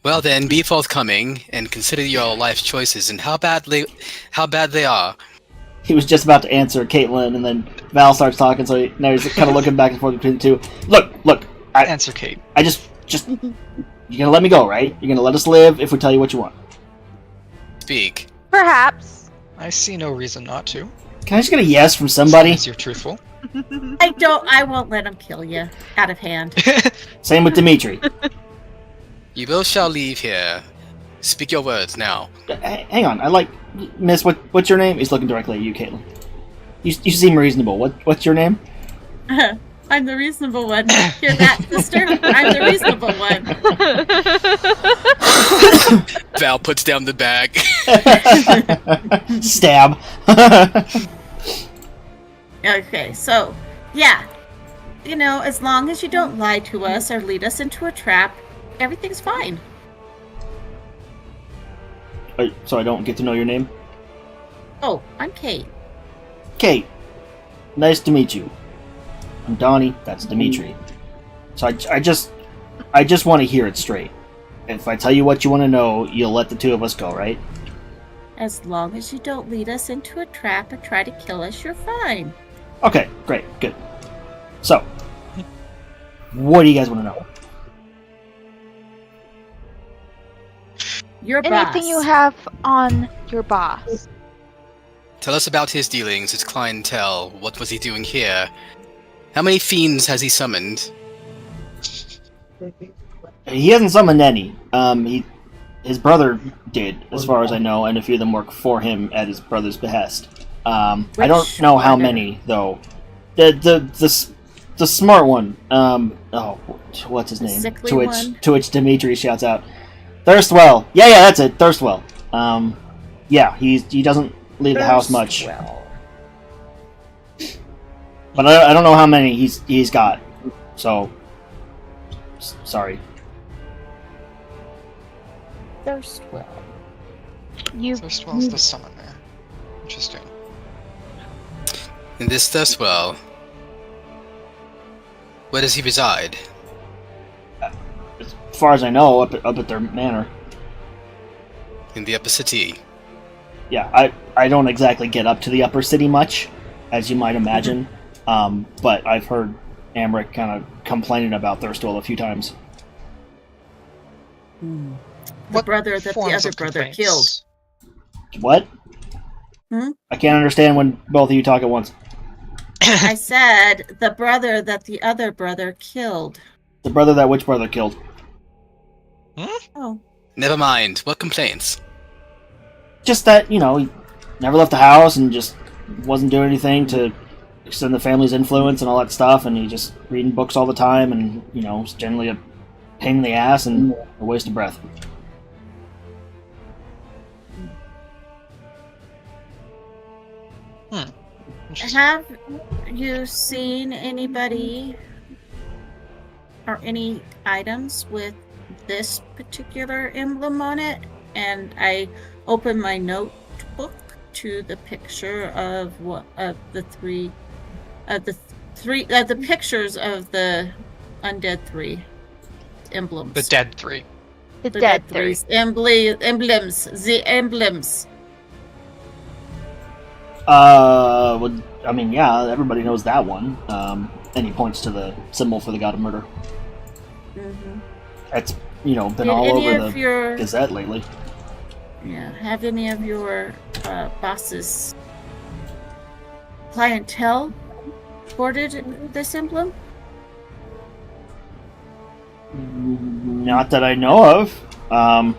Well then, be forthcoming and consider your life choices and how bad they are. He was just about to answer Caitlin, and then Val starts talking, so now he's kind of looking back and forth between the two. Look. Answer Kate. I just... You're gonna let me go, right? You're gonna let us live if we tell you what you want. Speak. Perhaps. I see no reason not to. Can I just get a yes from somebody? As you're truthful. I won't let him kill you. Out of hand. Same with Dimitri. You both shall leave here. Speak your words now. Hang on, Miss, what's your name? He's looking directly at you, Caitlin. You seem reasonable. What's your name? I'm the reasonable one. Hear that, sister? I'm the reasonable one. Val puts down the bag. Stab. Okay, so, yeah. You know, as long as you don't lie to us or lead us into a trap, everything's fine. So I don't get to know your name? Oh, I'm Kate. Kate. Nice to meet you. I'm Donnie. That's Dimitri. So I just want to hear it straight. If I tell you what you want to know, you'll let the two of us go, right? As long as you don't lead us into a trap and try to kill us, you're fine. Okay, great, good. So, what do you guys want to know? Your Anything boss. you have on your boss? Tell us about his dealings, his clientele. What was he doing here? How many fiends has he summoned? He hasn't summoned any. His brother did, as far as I know, and a few of them work for him at his brother's behest. I don't know how many though. The smart one. What's his name? sickly To which Dimitri shouts out, "Thirstwell." Yeah, that's it. Thirstwell. Yeah, he doesn't leave the house much. But I don't know how many he's got. So sorry. Thirstwell. Thirstwell's the summoner. Interesting. And this Thirstwell, where does he reside? As far as I know, up at their manor. In the upper city. Yeah, I don't exactly get up to the upper city much, as you might imagine. But I've heard Amric kind of complaining about Thirstwell a few times. The What brother that the forms other of brother complaints? killed. What? Hmm? I can't understand when both of you talk at once. I said the brother that the other brother killed. The brother that which brother killed? Oh. Never mind. What complaints? Just that, he never left the house and just wasn't doing anything to extend the family's influence and all that stuff, and he just reading books all the time, and, it's generally a pain in the ass and a waste of breath. Interesting. Have you seen anybody or any items with this particular emblem on it? And I open my notebook to the picture of the pictures of the undead three emblems. The dead three. The The dead three three. emblems. The emblems. Well, I mean, yeah, everybody knows that one. And he points to the symbol for the god of murder. Mm-hmm. That's, been Did all any over of the your Gazette lately. have any of your bosses clientele sported this emblem? Not that I know of.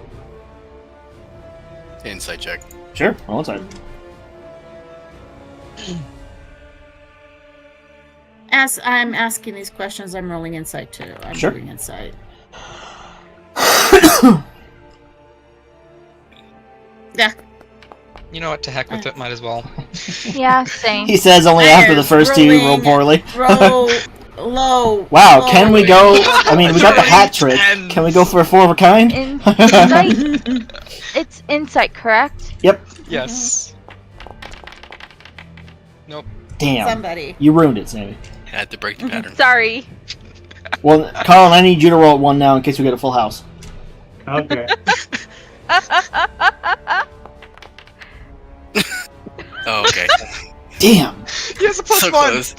Insight check. Sure, roll inside. As I'm asking these questions, I'm rolling insight too. I'm Sure. doing insight. Yeah. You know what? To heck with it. Might as well. Yeah, same. He says only after the first two roll Rolling. poorly. Roll low. Wow, low. can we go? I mean, we got the hat trick. Ten. Can we go for a 4 of a kind? Insight. It's insight, correct? Yep. Yes. Nope. Damn. Somebody. You ruined it, Sammy. Had to break the pattern. Sorry. Well, Colin, I need you to roll at 1 now in case we get a full house. Okay. Oh, okay. Damn. He has a plus So one. close.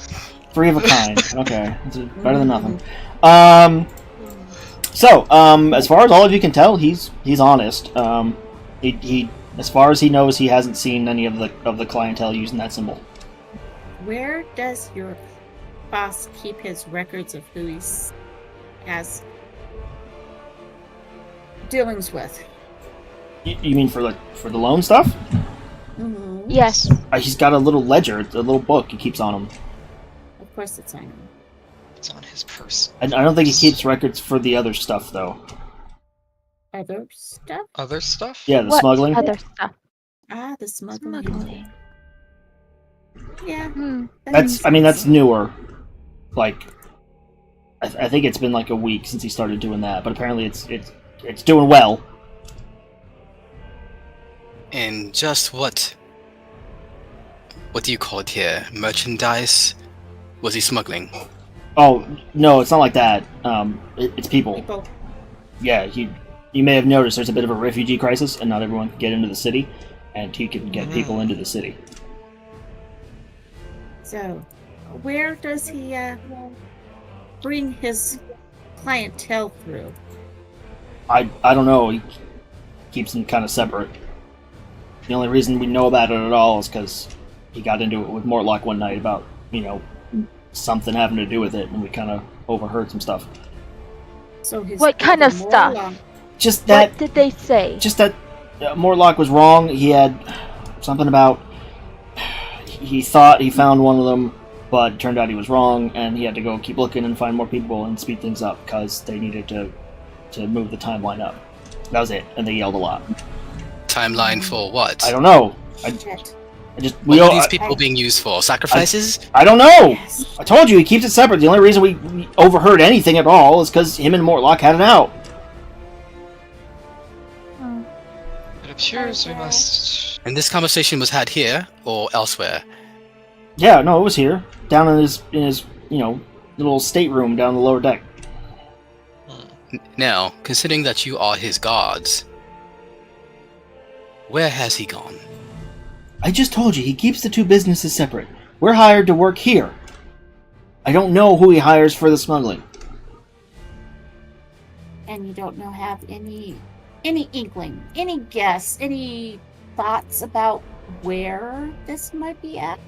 3 of a kind. Okay. That's better than nothing. So, as far as all of you can tell, he's honest. He as far as he knows, he hasn't seen any of the clientele using that symbol. Where does your boss keep his records of who has dealings with? You mean for the loan stuff? Mm-hmm. Yes. He's got a little ledger, a little book he keeps on him. Of course, it's on him. It's on his person. I don't think he keeps records for the other stuff, though. Other stuff? Other stuff? Yeah, the What smuggling. other stuff? Ah, the smuggling. Smuggling. Yeah. That's newer. Like, I think it's been like a week since he started doing that, but apparently it's doing well. And just what do you call it here? Merchandise? Was he smuggling? Oh no, it's not like that. It's people. People. Yeah, you may have noticed there's a bit of a refugee crisis, and not everyone can get into the city, and he can get people into the city. So, where does he bring his clientele through? I don't know. He keeps them kind of separate. The only reason we know about it at all is because he got into it with Mortlock one night about, something having to do with it, and we kind of overheard some stuff. So his What kind of brother stuff? Morlock- Just that. What did they say? Just that Mortlock was wrong. He had something about. He thought he found one of them, but it turned out he was wrong, and he had to go keep looking and find more people and speed things up because they needed to move the timeline up. That was it, and they yelled a lot. Timeline for what? I don't know. Shit. What are these people being used for? Sacrifices? I don't know. Yes. I told you he keeps it separate. The only reason we overheard anything at all is because him and Mortlock had it out. It appears we must. And this conversation was had here or elsewhere? Yeah, no, it was here, down in his little stateroom down the lower deck. Now, considering that you are his guards, where has he gone? I just told you he keeps the two businesses separate. We're hired to work here. I don't know who he hires for the smuggling. And you don't have any inkling, any guess, any thoughts about where this might be at?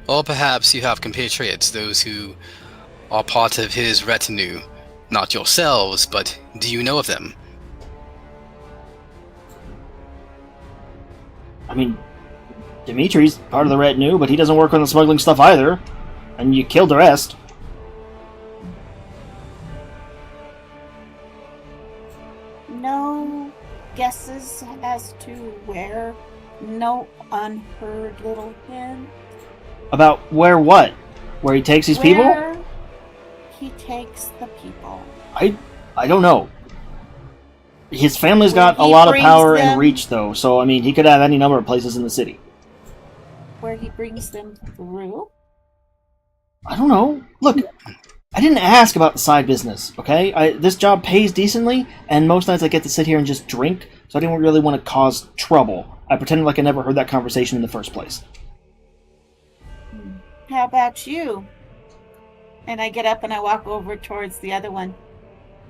Or perhaps you have compatriots, those who are part of his retinue. Not yourselves, but do you know of them? I mean, Dimitri's part of the retinue, but he doesn't work on the smuggling stuff either. And you killed the rest. No guesses as to where? No unheard little hint? About where what? Where he takes these people? Where he takes the people. I don't know. His family's Where got a he lot of brings power them- and reach, though, so, I mean, he could have any number of places in the city. Where he brings them through? I don't know. Look, I didn't ask about the side business, okay? This job pays decently, and most nights I get to sit here and just drink, so I didn't really want to cause trouble. I pretended like I never heard that conversation in the first place. How about you? And I get up and I walk over towards the other one.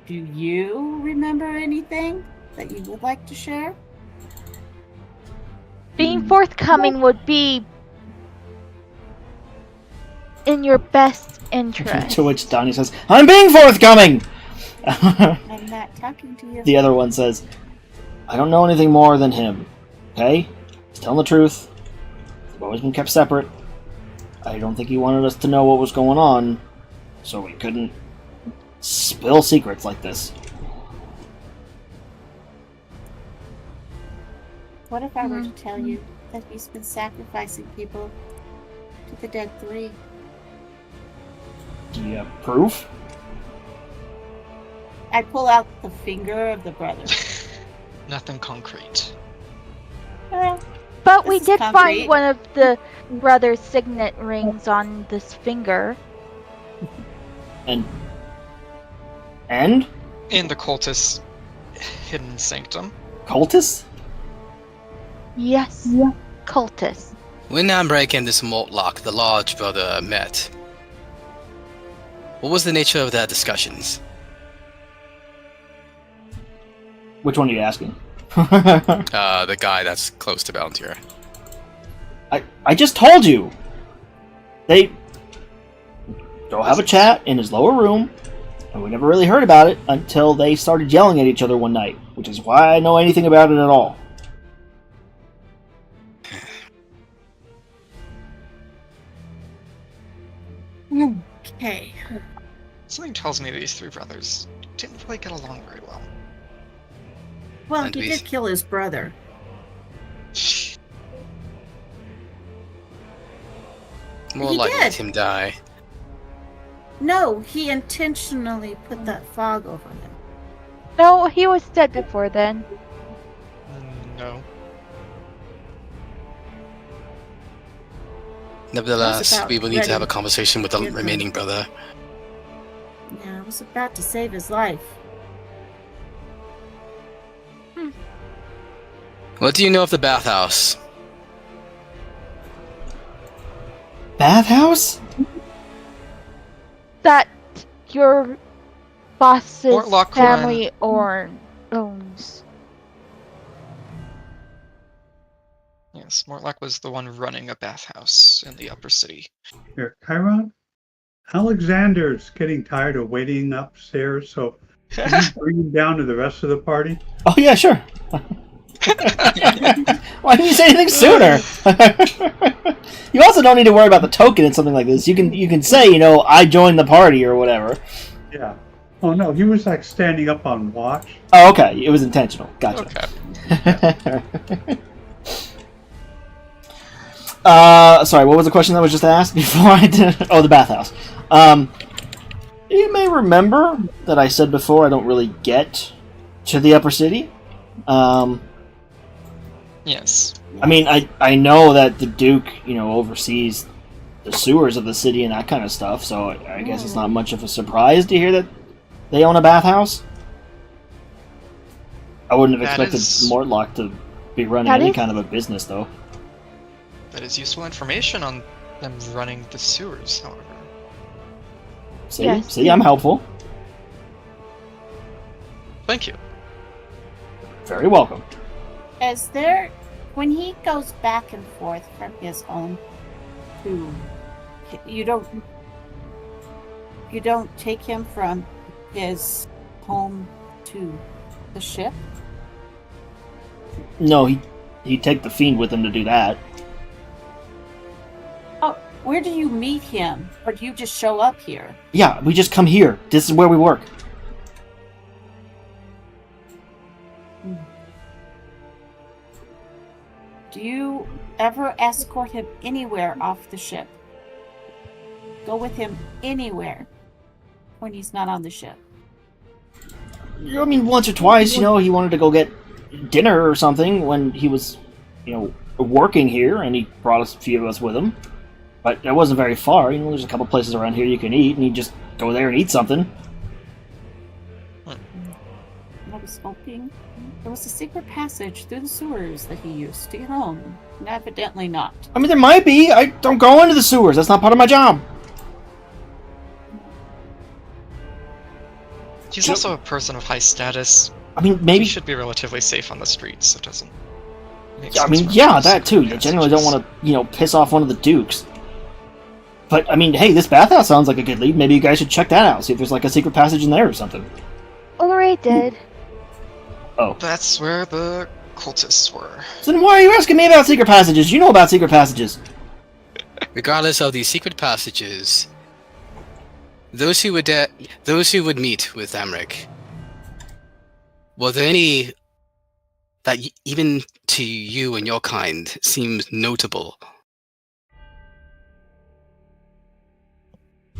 Do you remember anything that you would like to share? Being forthcoming would be in your best interest. To which Donnie says, I'm being forthcoming! I'm not talking to you. The other one says, I don't know anything more than him, okay? He's telling the truth. They've always been kept separate. I don't think he wanted us to know what was going on, so we couldn't spill secrets like this. What if I were to tell you that he's been sacrificing people to the dead three? Do you have proof? I pull out the finger of the brother. Nothing concrete. Well, But we This is did concrete. find one of the brother's signet rings on this finger. And In the cultist's hidden sanctum. cultists? Yes, cultist. When Ambrake and this Mortlock, the large brother, met, what was the nature of their discussions? Which one are you asking? The guy that's close to Valentina. I just told you. They go have a chat in his lower room, and we never really heard about it until they started yelling at each other one night, which is why I know anything about it at all. Okay. Something tells me these three brothers didn't really get along very well. Well, And he we- did kill his brother. More He likely did. let him die. No, he intentionally put that fog over him. No, he was dead before then. No. Nevertheless, about we will need to have a ready. conversation with the Give him. remaining brother. Yeah, I was about to save his life. What do you know of the bathhouse? Bathhouse? That your boss's Mortlock family owns. Yes, Mortlock was the one running a bathhouse in the upper city. Here, Chiron, Alexander's getting tired of waiting upstairs, so can you bring him down to the rest of the party? Oh yeah, sure. Why didn't you say anything sooner? You also don't need to worry about the token in something like this. You can say, I joined the party or whatever. Yeah. Oh no, he was like standing up on watch. Oh, okay. It was intentional. Gotcha. Okay. Sorry, what was the question that was just asked before I did? Oh, the bathhouse. You may remember that I said before I don't really get to the upper city. Yes. I mean, I know that the Duke, oversees the sewers of the city and that kind of stuff, so I guess it's not much of a surprise to hear that they own a bathhouse. I wouldn't have That expected is- Mortlock to be running That any is- kind of a business, though. That is useful information on them running the sewers, however. See? Yes. See, I'm helpful. Thank you. Very welcome. When he goes back and forth from his home to, you don't take him from his home to the ship? No, he'd take the Fiend with him to do that. Oh, where do you meet him? Or do you just show up here? Yeah, we just come here. This is where we work. Do you ever escort him anywhere off the ship? Go with him anywhere when he's not on the ship? I mean, once or twice, he wanted to go get dinner or something when he was, working here, and he brought us a few of us with him. But it wasn't very far. There's a couple places around here you can eat, and he'd just go there and eat something. I was hoping there was a secret passage through the sewers that he used to get home. And evidently not. I mean, there might be. I don't go into the sewers. That's not part of my job. He's also a person of high status. I mean, He maybe. should be relatively safe on the streets. It doesn't make I sense mean, for him yeah, to that too. You send generally don't messages. want to, piss off one of the dukes. But I mean, hey, this bathhouse sounds like a good lead. Maybe you guys should check that out. See if there's like a secret passage in there or something. Ulrich did. Oh, That's where the cultists were. so then why are you asking me about secret passages? You know about secret passages. Regardless of these secret passages, those who would meet with Amric, were there any that even to you and your kind seems notable?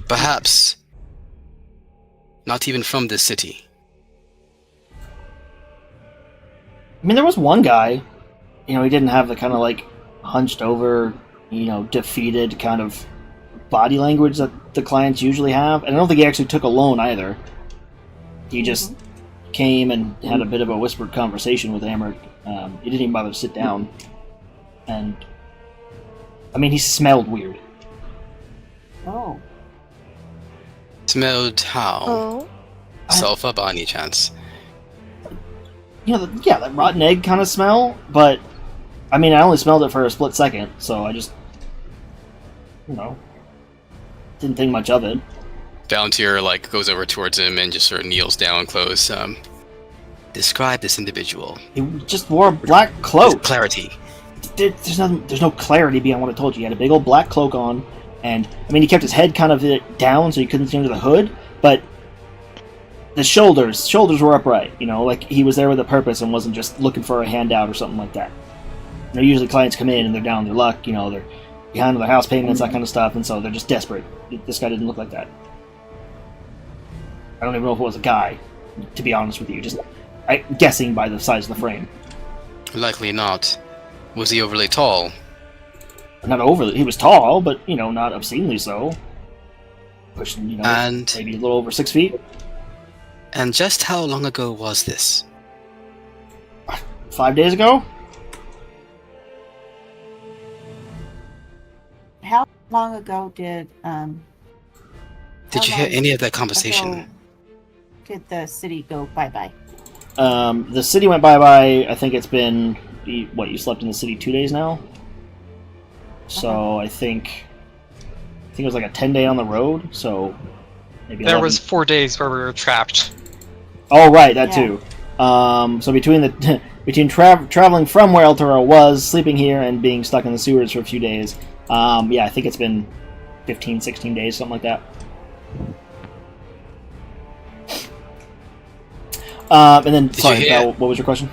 Perhaps not even from this city. I mean, there was one guy, he didn't have the kind of like hunched over, defeated kind of body language that the clients usually have. And I don't think he actually took a loan either. He just came and had a bit of a whispered conversation with Amric. He didn't even bother to sit down. And, I mean, he smelled weird. Oh. Smelled how? Oh. Sulfur by any chance? That rotten egg kind of smell, but, I mean, I only smelled it for a split second, so I just, didn't think much of it. Valentir goes over towards him and just sort of kneels down close. Describe this individual. He just wore a black cloak. With clarity. There's no clarity beyond what I told you. He had a big old black cloak on, And I mean, he kept his head kind of down so he couldn't see under the hood, but the shoulders were upright. You know, like he was there with a purpose and wasn't just looking for a handout or something like that. You know, usually clients come in and they're down on their luck. You know, they're behind on their house payments, that kind of stuff, and so they're just desperate. This guy didn't look like that. I don't even know if it was a guy, to be honest with you. Just guessing by the size of the frame. Likely not. Was he overly tall? Not overly. He was tall, but you know, not obscenely so. Pushing, you know, And maybe a little over 6 feet. And just how long ago was this? 5 days ago. How long ago did Did you hear any of that conversation? Did the city go bye-bye? The city went bye-bye. I think it's been you slept in the city 2 days now. So I think it was like a 10-day on the road. So maybe There 11. was 4 days where we were trapped. Oh right, that too. So between traveling from where El Toro was, sleeping here, and being stuck in the sewers for a few days, yeah, I think it's been 15, 16 days, something like that. And then, sorry, what was your question?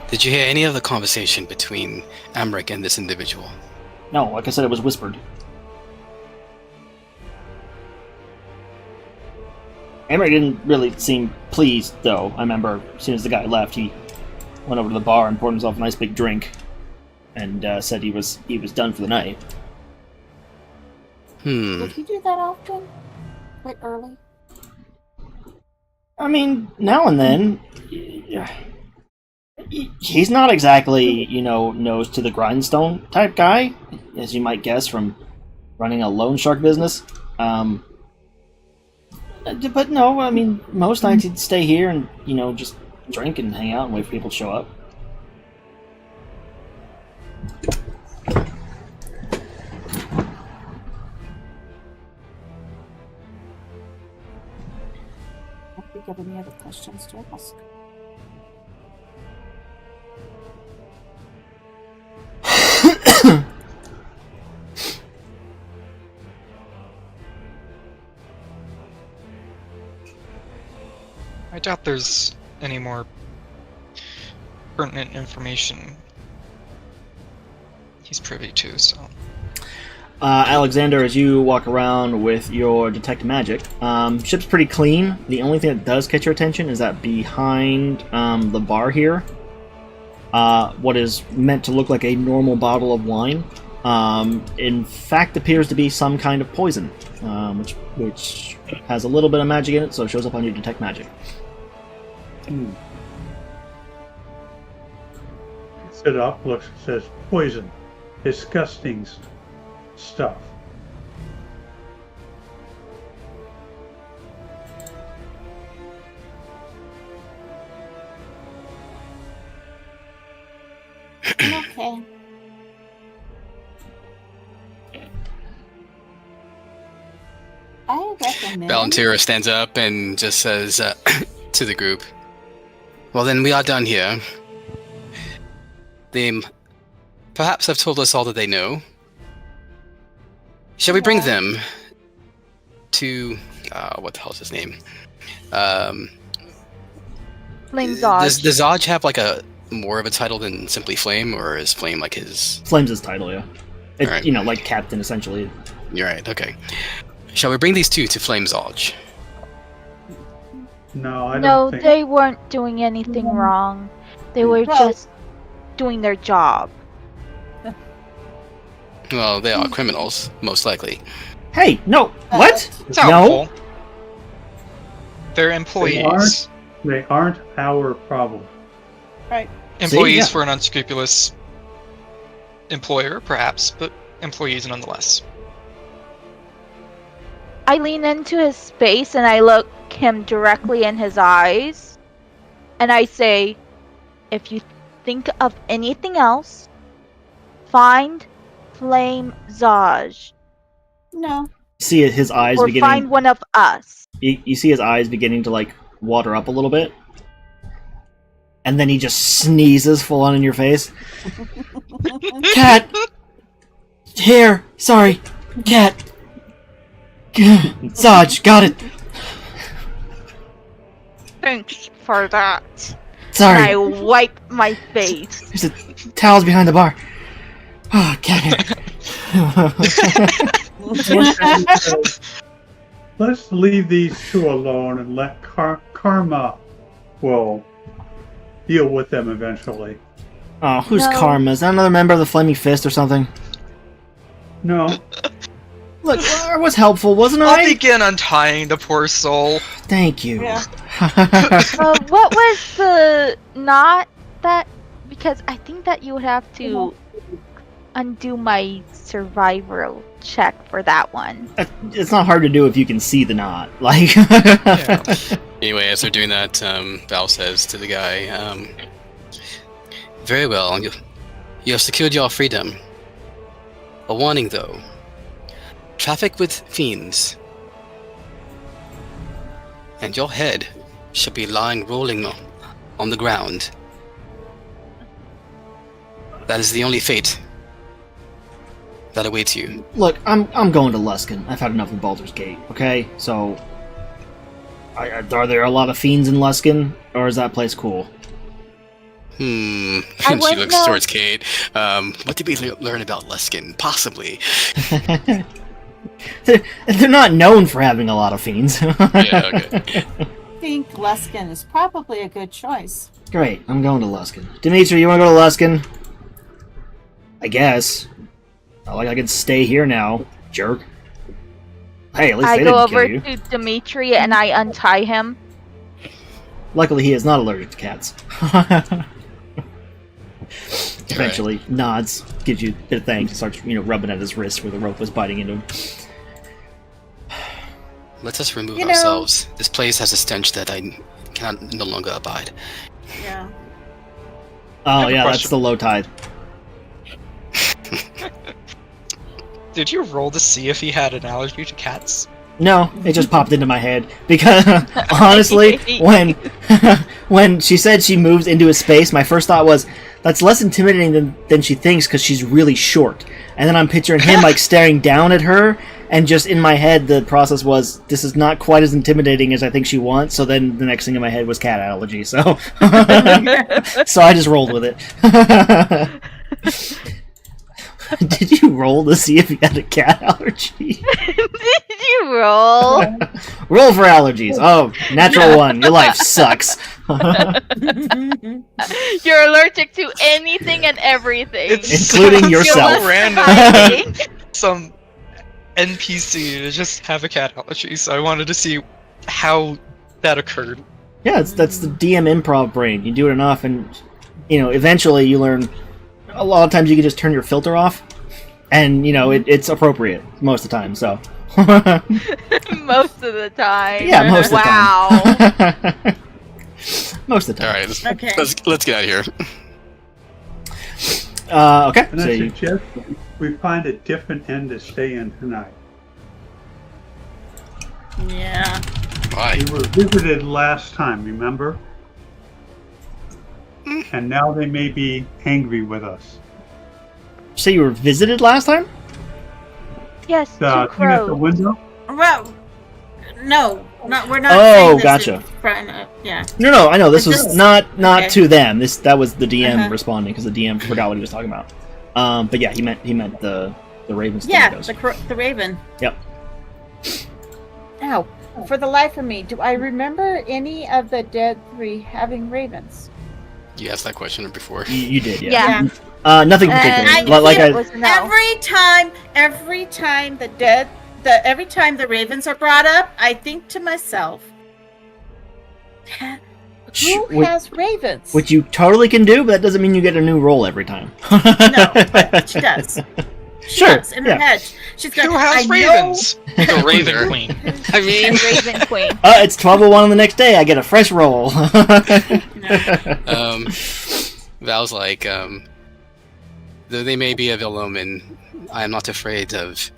Did you hear any of the conversation between Amric and this individual? No, like I said, it was whispered. Amric didn't really seem pleased, though. I remember as soon as the guy left, he went over to the bar and poured himself a nice big drink, and said he was done for the night. Did he do that often? Quite early? I mean, now and then. He's not exactly, you know, nose to the grindstone type guy, as you might guess from running a loan shark business. But no, I mean, most nights he'd stay here and, you know, just drink and hang out and wait for people to show up. I don't think I have any other questions to ask. I doubt there's any more pertinent information he's privy to, so... Alexander, as you walk around with your detect magic, ship's pretty clean. The only thing that does catch your attention is that behind the bar here, what is meant to look like a normal bottle of wine, in fact appears to be some kind of poison, which has a little bit of magic in it, so it shows up on your detect magic. Picks it up, looks, says poison, disgusting stuff. Okay. I recommend... Valentira stands up and just says to the group, "Well then, we are done here. They perhaps have told us all that they know. Shall we bring them to... what the hell's his name? Flame Zodge. Does Zodge have like a more of a title than simply Flame, or is Flame like his... Flame's his title, yeah. It's, Alright. you know, like captain, essentially. You're right, okay. Shall we bring these two to Flame Zodge? No, I don't No, think. they weren't doing anything wrong. They were Well- just doing their job. Well, they are criminals, most likely. Hey, no, what? Doubtful. They They're aren't, employees. they aren't our problem. Employees yeah. for an unscrupulous employer, perhaps, but employees nonetheless. I lean into his face and I look him directly in his eyes. And I say, if you think of anything else, find Flame Zodge. No. See his eyes Or beginning... find one of us. You see his eyes beginning to, like, water up a little bit. And then he just sneezes full on in your face. Cat! Here! Sorry! Cat! Sarge, got it. Thanks for that. Sorry. And I wipe my face. There's towels behind the bar. Oh, got it. Let's leave these two alone and let Karma will deal with them eventually. Oh, who's No. Karma? Is that another member of the Flaming Fist or something? No, Look, I was helpful, wasn't I'll I? begin untying the poor soul. Thank you. Yeah. What was the knot that? Because I think that you would have to undo my survival check for that one. It's not hard to do if you can see the knot. Like, Yeah. Anyway, as they're doing that, Val says to the guy, "Very well, you have secured your freedom. A warning, though. Traffic with fiends, and your head shall be lying rolling on the ground. That is the only fate that awaits you." look, I'm going to Luskin. I've had enough of Baldur's Gate. Okay, so are there a lot of fiends in Luskin, or is that place cool? And I she wouldn't looks know. towards Cade. What did we learn about Luskin? Possibly. They're not known for having a lot of fiends. Yeah, okay. I think Luskin is probably a good choice. Great, I'm going to Luskin. Dimitri, you want to go to Luskin? I guess. Not like I can stay here now, jerk. Hey, at least I they go didn't over kill you. to Dimitri and I untie him. Luckily, he is not allergic to cats. Eventually, nods, gives you a bit of thanks, and starts, rubbing at his wrist where the rope was biting into him. Let us remove You know- ourselves. This place has a stench that I cannot no longer abide. Yeah. Oh have a yeah, that's question. the low tide. Did you roll to see if he had an allergy to cats? No, it just popped into my head because honestly, when she said she moves into a space, my first thought was that's less intimidating than she thinks because she's really short. And then I'm picturing him like staring down at her, and just in my head the process was this is not quite as intimidating as I think she wants. So then the next thing in my head was cat allergy. So so I just rolled with it. Did you roll to see if you had a cat allergy? Did you roll? Roll for allergies. Oh, natural one. Your life sucks. You're allergic to anything and everything. Including so yourself. random. Hiding. Some NPC to just have a cat allergy, so I wanted to see how that occurred. Yeah, that's the DM improv brain. You do it enough, and eventually you learn. A lot of times you can just turn your filter off, and it's appropriate most of the time. So Most of the time. yeah, most of the Wow. time. Most of the All time. right, Okay. let's get out of here. Okay. and So I you, suggest we find a different end to stay in tonight. Yeah. Why? We were visited last time, remember? And now they may be angry with us. say you were visited last time? Yes, The two thing at the crows. window? Well, no, we're not. Oh, saying this gotcha. in front of- yeah. No. I know this This was is- not okay. to them. That was the DM Uh-huh. responding because the DM forgot what he was talking about. But yeah, he meant the Ravens. Yeah, Tomatoes. the raven. Yep. Now, for the life of me, do I remember any of the dead three having ravens? You asked that question before. You did, yeah. Yeah. Nothing And particular. Like it I, was no. Every time every time the ravens are brought up, I think to myself, who has ravens? which you totally can do, but that doesn't mean you get a new roll every time. No, but she does. She Sure, does, in her yeah. head. She's got. Who has I ravens? The There. Raven Queen. I mean, And Raven Queen. It's 12:01 on the next day. I get a fresh roll. Know, Val's like, though they may be of ill omen, I am not afraid of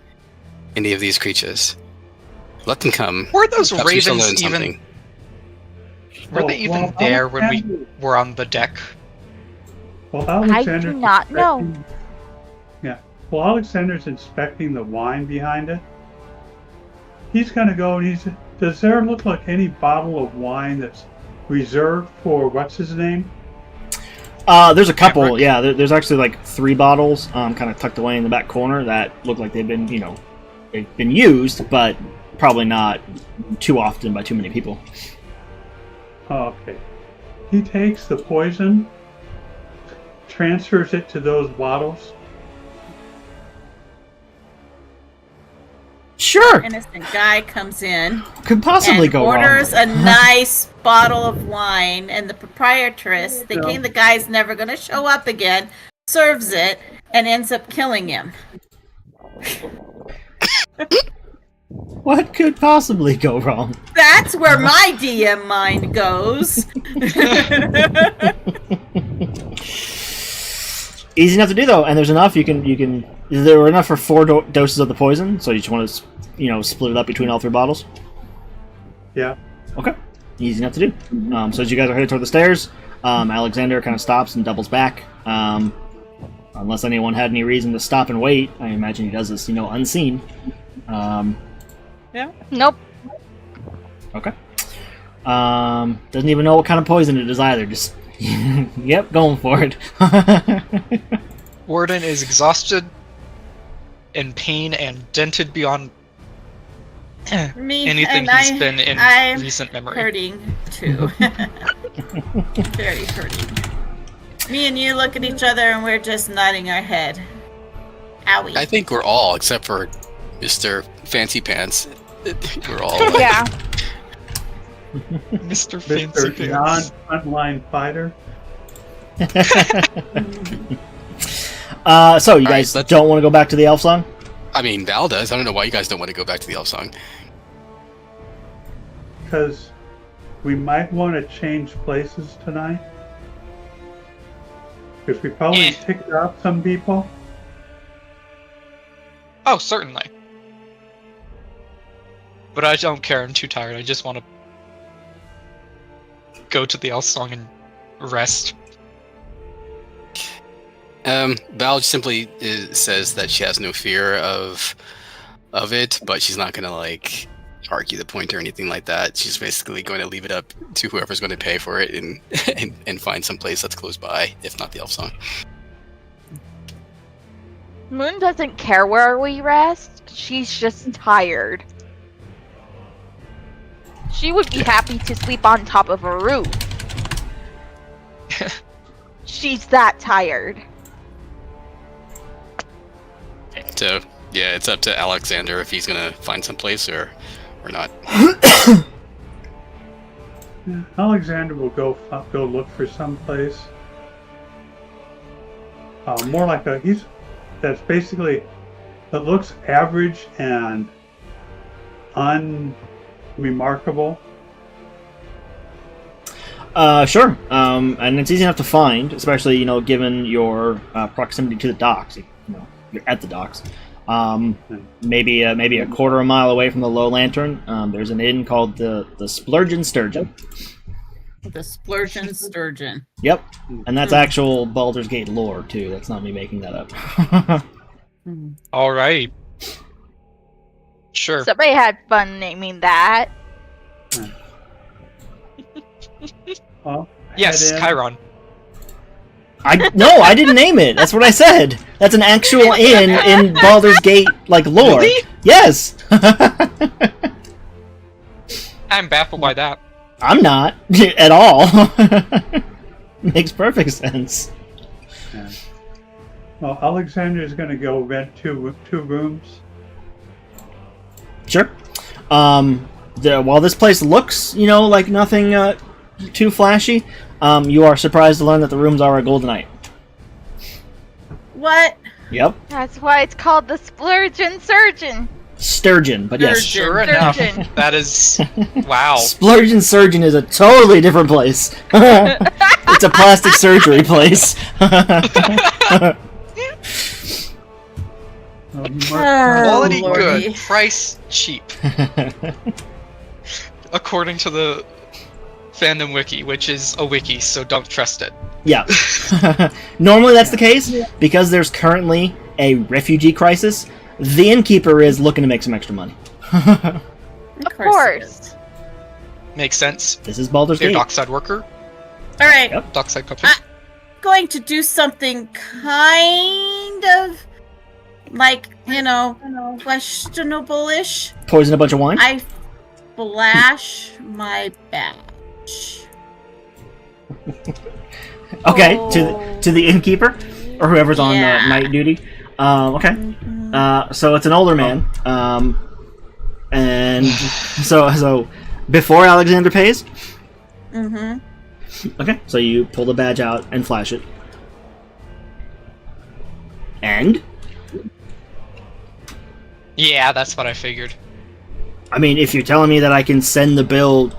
any of these creatures. Let them come. Were those Perhaps we shall learn ravens even? something. Were they even there when we were on the deck? Well, I do not know. Yeah. Well, Alexander's inspecting the wine behind it. he's gonna go and does there look like any bottle of wine that's reserved for what's his name? There's a couple. Maverick. Yeah, there's actually like 3 bottles, kind of tucked away in the back corner that look like they've been, they've been used, but probably not too often by too many people. Oh, okay. He takes the poison, transfers it to those bottles. Sure, Innocent guy comes in could possibly and go orders wrong. a nice bottle of wine, and the proprietress, thinking the guy's never going to show up again, serves it and ends up killing him. What could possibly go wrong? That's where my DM mind goes. Easy enough to do though, and there's enough. You can. There were enough for 4 doses of the poison, so you just want to, split it up between all 3 bottles. Yeah. Okay, easy enough to do. So as you guys are headed toward the stairs, Alexander kind of stops and doubles back. Unless anyone had any reason to stop and wait, I imagine he does this, unseen. Yeah. Nope. Okay. Doesn't even know what kind of poison it is either. Just, yep, going for it. Warden is exhausted, in pain, and dented beyond Me anything and he's been in I'm recent memory. hurting too. Very hurting. Me and you look at each other and we're just nodding our head. Owie. I think we're all, except for Mr. Fancy Pants. We're all. Like, Yeah. Mr. Fancy Mr. Pants. Non-frontline fighter. So you All right, guys let's- don't want to go back to the elf song? I mean, Val does. I don't know why you guys don't want to go back to the elf song. Because we might want to change places tonight. Because we probably picked up some people. Oh, certainly. But I don't care. I'm too tired. I just want to go to the elf song and rest. Val simply says that she has no fear of it, but she's not gonna like argue the point or anything like that. She's basically going to leave it up to whoever's going to pay for it and and find some place that's close by, if not the elf song. Moon doesn't care where we rest. She's just tired. She would be happy to sleep on top of a roof. She's that tired. So yeah, it's up to Alexander if he's gonna find some place or not. Yeah, Alexander will go look for some place. More like that's basically, that looks average and unremarkable. Sure. And it's easy enough to find, especially, given your proximity to the docks. You're at the docks. Maybe a quarter of a mile away from the Low Lantern, there's an inn called the Splurgeon Sturgeon. The Splurgeon Sturgeon. Yep, and that's actual Baldur's Gate lore too. That's not me making that up. All right. Sure. Somebody had fun naming that. Well, Yes, head in. Chiron. I didn't name it. That's what I said. That's an actual inn in Baldur's Gate lore. Really? Yes. I'm baffled by that. I'm not at all. Makes perfect sense. Yeah. Well, Alexander is going to go rent two rooms. Sure. While this place looks, like nothing too flashy, you are surprised to learn that the rooms are a goldenite. What? Yep. That's why it's called the Splurgeon Surgeon. Sturgeon, but yes. Sturgeon. Sure enough. Sturgeon. That is... Wow. Splurgeon Surgeon is a totally different place. It's a plastic surgery place. Quality Lordy. good, price cheap. According to the fandom wiki, which is a wiki, so don't trust it. Yeah. Normally that's the case, because there's currently a refugee crisis. The innkeeper is looking to make some extra money. Of Of course. Makes sense. This is Baldur's You're a Gate. dockside worker. All right. Yep. Dockside company. Going to do something kind of like, questionable-ish. Poison a bunch of wine. I flash my badge. Okay, Oh. to the innkeeper or whoever's on Yeah. night duty. Okay. Mhm. So it's an older man. And so before Alexander pays. Mhm. Okay, so you pull the badge out and flash it. And Yeah, that's what I figured. I mean, if you're telling me that I can send the bill,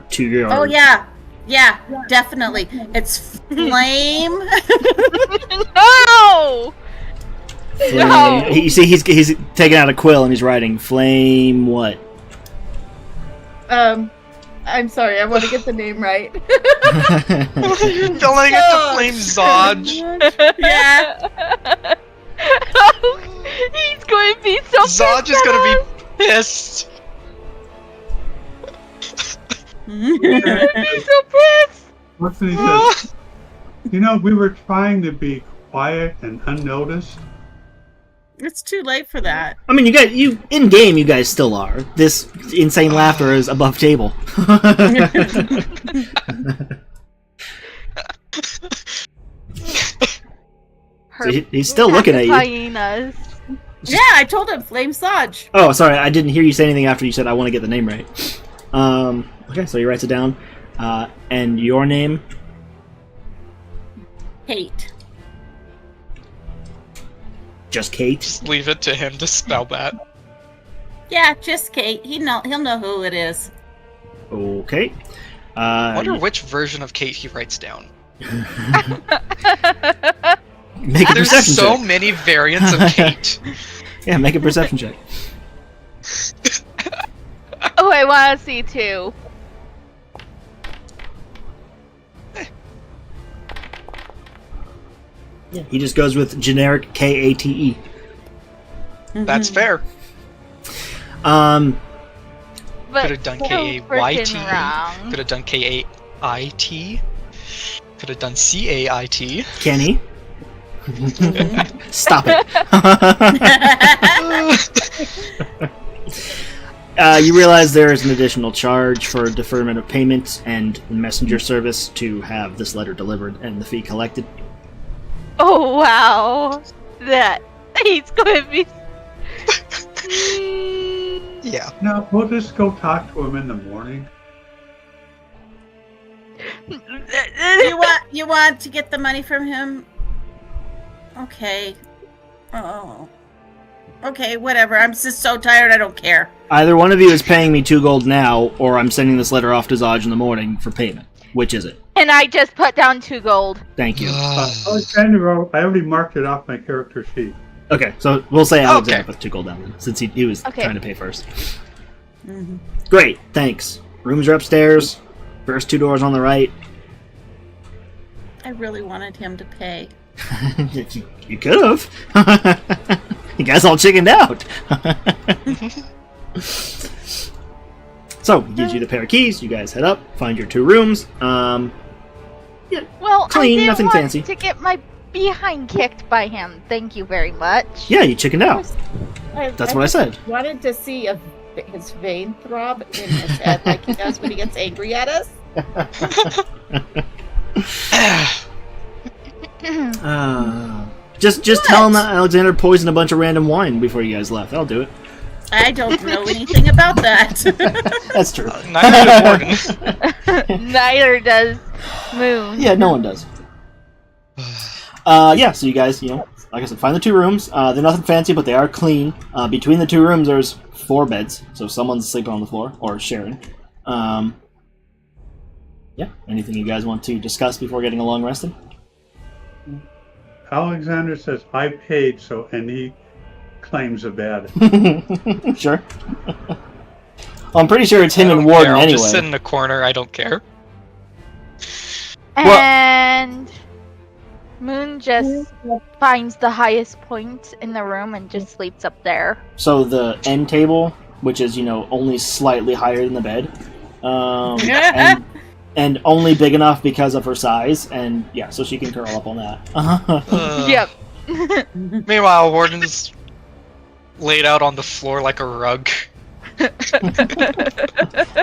to your Oh yeah, definitely. It's flame. No! No! You see, he's taking out a quill and he's writing flame what? I'm sorry. I want to get the name right. You're billing it to Flame Zodge. Yeah. He's going to be so Zodge is gonna be pissed. be so pissed. Listen, he says, we were trying to be quiet and unnoticed. It's too late for that. I mean, you in game, you guys still are. This insane laughter is above table. So he's still looking at you. Hyenas. Yeah, I told him flame Sodge. Oh, sorry, I didn't hear you say anything after you said I want to get the name right. Okay, so he writes it down. And your name? Kate. Just Kate? Just leave it to him to spell that. Yeah, just Kate. He'll know who it is. Okay. I wonder which version of Kate he writes down. Make a There's perception so check. many variants of Kate. Yeah, make a perception check. Oh, I want to see too. Yeah, he just goes with generic Kate. That's Mhm. fair. But Could have done so Kayt. freaking wrong. Could have done Kait. Could have done Cait. Kenny? Stop it. You realize there is an additional charge for deferment of payment and messenger service to have this letter delivered and the fee collected. Oh wow, that he's going to be. Yeah. No, we'll just go talk to him in the morning. You want to get the money from him? Okay. Oh. Okay, whatever. I'm just so tired. I don't care. Either one of you is paying me 2 gold now, or I'm sending this letter off to Zodge in the morning for payment. Which is it? And I just put down 2 gold. Thank you. Alexander, I already marked it off my character sheet. Okay, so we'll say Alexander Okay. put 2 gold down then, since he was Okay. trying to pay first. Mhm. Great, thanks. Rooms are upstairs. First 2 doors on the right. I really wanted him to pay. You could have. You guys all chickened out. So, he gives you the pair of keys. You guys head up, find your 2 rooms. Well, Clean, I didn't nothing want fancy. to get my behind kicked by him. Thank you very much. Yeah, you chickened out. That's what I just said. Wanted to see his vein throb in his head like he does when he gets angry at us. Just tell him that Alexander poisoned a bunch of random wine before you guys left. That'll do it. I don't know anything about that. That's true. Neither did Warden. Neither does Moon. Yeah, no one does. Yeah, so you guys, like I said, find the 2 rooms. They're nothing fancy, but they are clean. Between the 2 rooms, there's 4 beds, so someone's sleeping on the floor, or sharing. Yeah, anything you guys want to discuss before getting a long rested? Alexander says, I paid, and he claims a bad. Sure. Well, I'm pretty sure it's him I and don't Warden care. I'll anyway. just sit in a corner. I don't care. And Moon just finds the highest point in the room and just sleeps up there. So the end table which is, only slightly higher than the bed. And only big enough because of her size, and yeah, so she can curl up on that. Yep. Meanwhile, Warden's laid out on the floor like a rug. I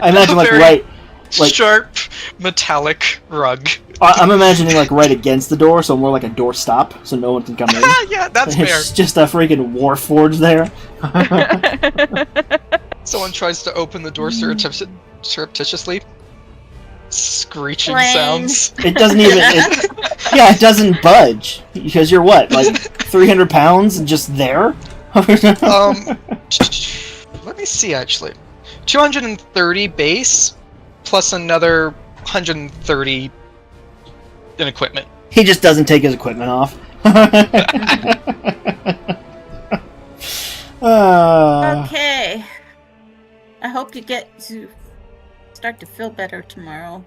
imagine, Very sharp, metallic rug. I'm imagining, right against the door, so more like a door stop, so no one can come in. Yeah, that's fair. It's just a freaking warforged there. Someone tries to open the door surreptitiously. Screeching Clang. sounds. It doesn't even... it doesn't budge. Because you're what, 300 pounds and just there? Let me see, actually. 230 base, plus another 130 in equipment. He just doesn't take his equipment off. Okay. I hope you get to start to feel better tomorrow,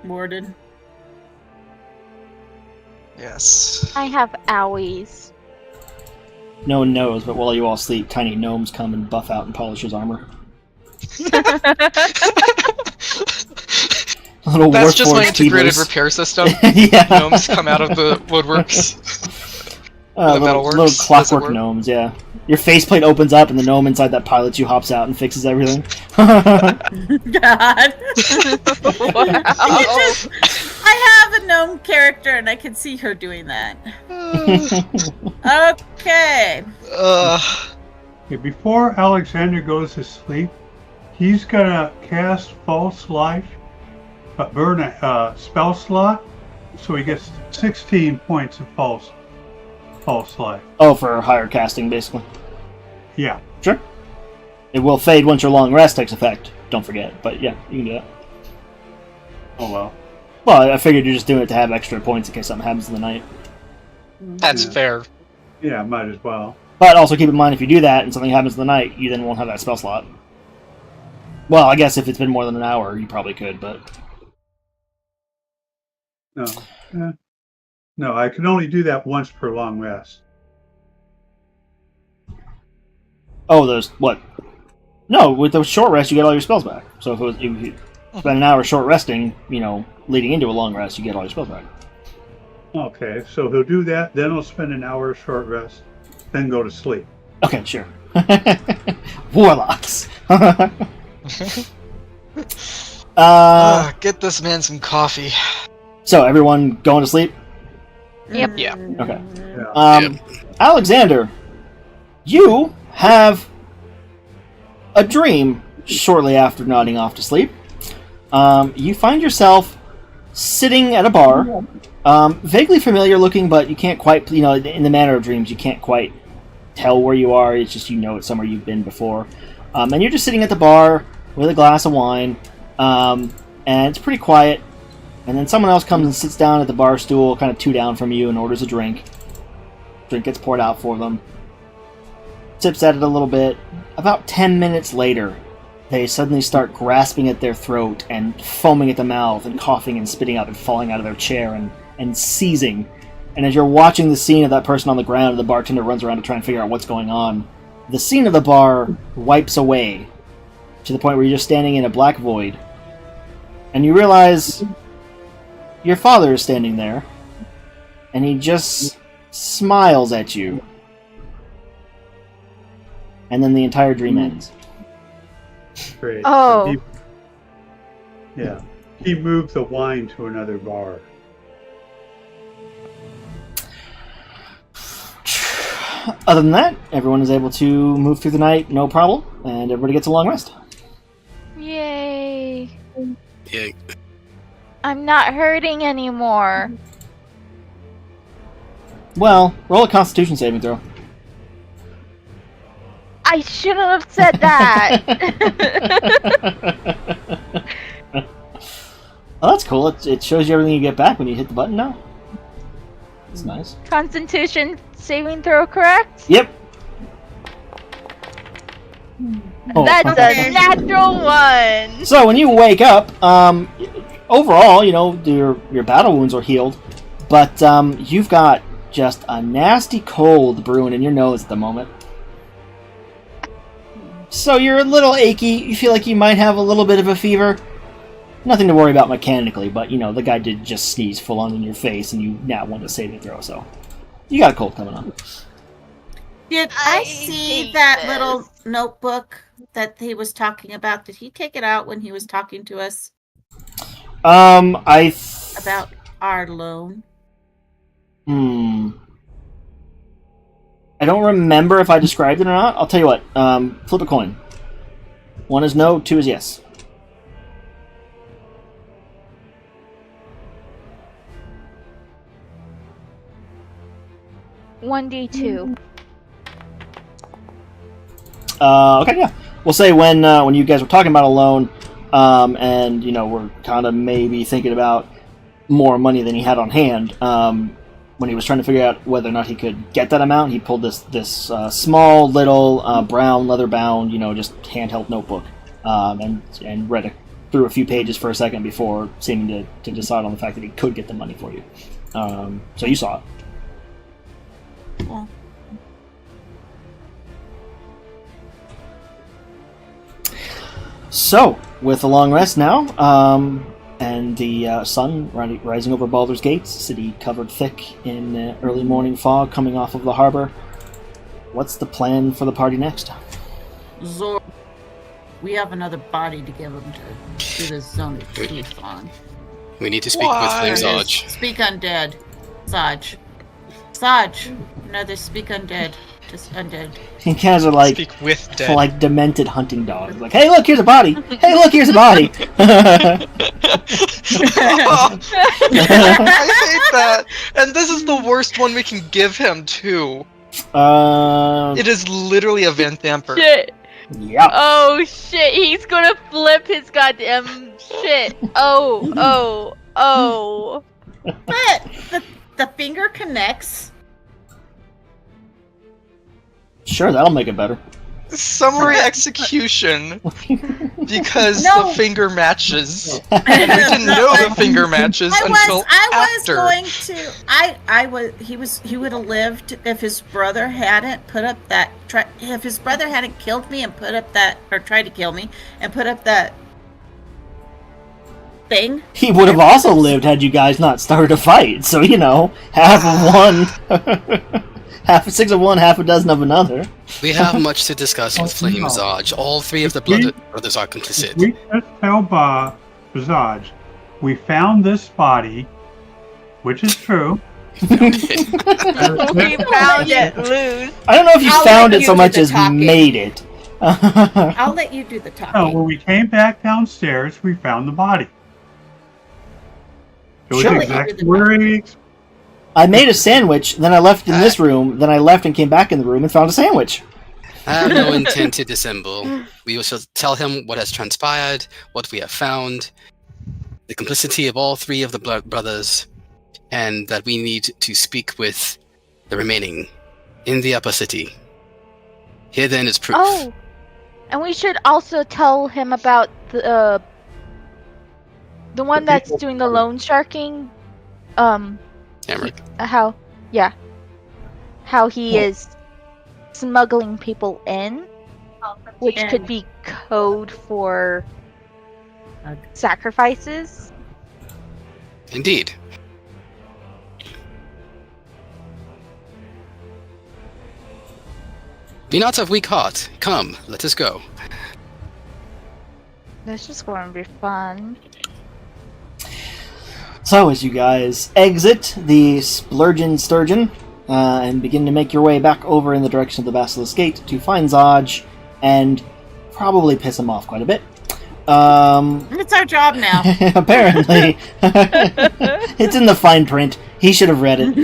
Warden. Yes. I have owies. No one knows, but while you all sleep, tiny gnomes come and buff out and polish his armor. Little That's just my Warforged integrated Keeblers. repair system. Yeah. Gnomes come out of the woodworks. The little metalworks, clockwork does it work? gnomes, yeah. Your faceplate opens up and the gnome inside that pilots you hops out and fixes everything. God. Wow. I have a gnome character and I can see her doing that. Okay. Okay, before Alexander goes to sleep, he's gonna cast False Life, but burn a spell slot, so he gets 16 points of false life. Oh, for higher casting, basically. Yeah. Sure. It will fade once your long rest takes effect. Don't forget. But yeah, you can do that. Oh well. Well, I figured you're just doing it to have extra points in case something happens in the night. That's Yeah. fair. Yeah, might as well. But also keep in mind, if you do that and something happens in the night, you then won't have that spell slot. Well, I guess if it's been more than an hour, you probably could, but... No. No, I can only do that once per long rest. Oh, there's... what? No, with the short rest, you get all your spells back. So if you spend an hour short resting, leading into a long rest, you get all your spells back. Okay, so he'll do that, then he'll spend an hour short rest, then go to sleep. Okay, sure. Warlocks! Get this man some coffee. So, everyone going to sleep? Yep. Yeah. Okay. Yeah. Alexander, you have a dream shortly after nodding off to sleep. You find yourself sitting at a bar, vaguely familiar looking, but you can't quite, in the manner of dreams, you can't quite tell where you are. It's just it's somewhere you've been before. And you're just sitting at the bar with a glass of wine, and it's pretty quiet. And then someone else comes and sits down at the bar stool, kind of two down from you, and orders a drink. Drink gets poured out for them. Sips at it a little bit. About 10 minutes later, they suddenly start grasping at their throat and foaming at the mouth and coughing and spitting up and falling out of their chair and seizing. And as you're watching the scene of that person on the ground and the bartender runs around to try and figure out what's going on, the scene of the bar wipes away to the point where you're just standing in a black void. And you realize your father is standing there, and he just smiles at you. And then the entire dream ends. Great. Oh. So he moved the wine to another bar. Other than that, everyone is able to move through the night, no problem, and everybody gets a long rest. Yay. Yeah. I'm not hurting anymore. Well, roll a Constitution saving throw. I shouldn't have said that. Well, that's cool. It shows you everything you get back when you hit the button now. That's nice. Constitution saving throw, correct? Yep. Oh, That's okay. a natural one. So when you wake up, overall, your battle wounds are healed, but you've got just a nasty cold brewing in your nose at the moment. So you're a little achy. You feel like you might have a little bit of a fever. Nothing to worry about mechanically, but the guy did just sneeze full on in your face, and you now want to save the throw. So you got a cold coming on. Did I see that little notebook that he was talking about? Did he take it out when he was talking to us about our loan? I don't remember if I described it or not. I'll tell you what. Flip a coin. 1 is no, 2 is yes. $1d2. Okay, yeah. We'll say when you guys were talking about a loan, and we're kind of maybe thinking about more money than he had on hand. When he was trying to figure out whether or not he could get that amount, he pulled this small little brown leather bound, just handheld notebook, and read through a few pages for a second before seeming to decide on the fact that he could get the money for you. So you saw it. Yeah. So, with a long rest now, and the sun rising over Baldur's Gate, city covered thick in early morning fog coming off of the harbor, what's the plan for the party next? Zor, we have another body to give him to do the zone of truth on. We need to speak with Flame Zaj. Speak undead. Saj. Another speak undead. Just undead. You guys are like Speak with dead. like demented hunting dogs. Like, hey, look, here's a body. Hey, look, here's a body. I hate that. And this is the worst one we can give him, too. It is literally a Van Thamper. Shit. Yeah. Oh shit, he's gonna flip his goddamn shit. Oh. But the finger connects. Sure, that'll make it better. Summary execution. Because No. the finger matches. And we didn't know the finger matches until after. He would have lived if his brother hadn't put up that if his brother hadn't killed me and put up that, or tried to kill me and put up that thing. He would have also lived had you guys not started a fight. So, half of one, half 6 of one, half a dozen of another. We have much to discuss with Flame Zaj. All 3 of the brothers are complicit. We just tell Bazaj, we found this body, which is true. We found it loose. I don't know if you I'll found let it you so do much the as talking. made it. I'll let you do the So talking. when we came back downstairs, we found the body. It was Sure. exactly where he I made a sandwich, then I left in this room, then I left and came back in the room and found a sandwich. I have no intent to dissemble. We will tell him what has transpired, what we have found, the complicity of all 3 of the brothers, and that we need to speak with the remaining in the upper city. Here then is proof. Oh, and we should also tell him about the one that's doing the loan sharking. Emmerich. How he is smuggling people in, which And- could be code for sacrifices. Indeed. Be not of weak heart. Come, let us go. This is going to be fun. So, as you guys exit the Splurgeon Sturgeon and begin to make your way back over in the direction of the Basilisk Gate to find Zaj and probably piss him off quite a bit. It's our job now. Apparently. It's in the fine print. He should have read it.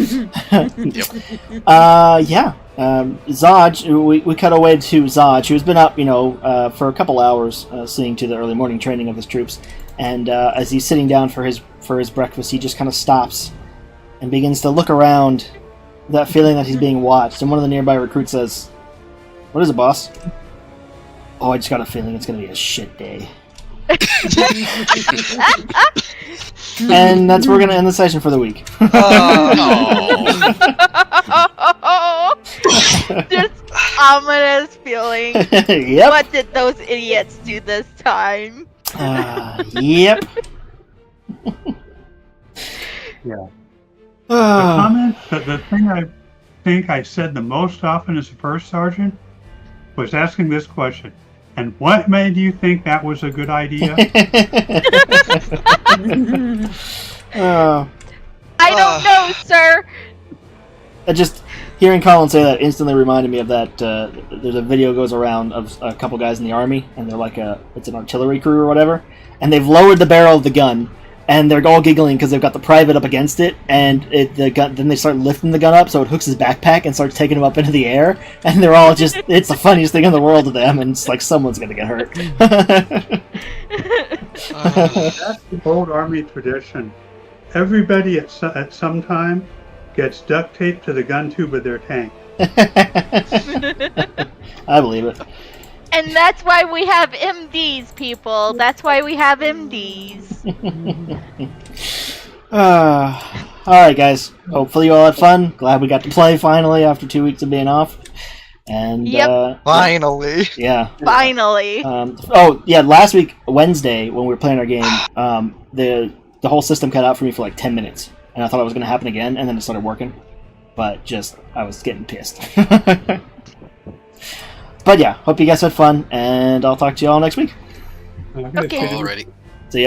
Zaj, we cut away to Zaj, who's been up, for a couple hours, seeing to the early morning training of his troops. And as he's sitting down for his breakfast, he just kind of stops and begins to look around, that feeling that he's being watched. And one of the nearby recruits says, "What is it, boss?" "Oh, I just got a feeling it's going to be a shit day." And that's where we're going to end the session for the week. Just ominous feeling. Yep. What did those idiots do this time? Yep. Yeah. The Ah. comment, the thing I think I said the most often as a first sergeant was asking this question. And what made you think that was a good idea? Oh. I don't know, sir. Just hearing Colin say that instantly reminded me of that. There's a video goes around of a couple guys in the army, and they're like it's an artillery crew or whatever, and they've lowered the barrel of the gun, and they're all giggling because they've got the private up against it, and the gun. Then they start lifting the gun up, so it hooks his backpack and starts taking him up into the air, and they're all just. It's the funniest thing in the world to them, and it's like someone's gonna get hurt. That's the old army tradition. Everybody at some time gets duct taped to the gun tube of their tank. I believe it. And that's why we have MDs, people. That's why we have MDs. Alright, guys. Hopefully you all had fun. Glad we got to play finally after 2 weeks of being off. And Yep. Finally. yeah. Finally. Last week, Wednesday, when we were playing our game, the whole system cut out for me for like 10 minutes. And I thought it was going to happen again, and then it started working. But I was getting pissed. But yeah, hope you guys had fun, and I'll talk to you all next week. Okay. Okay. Alrighty.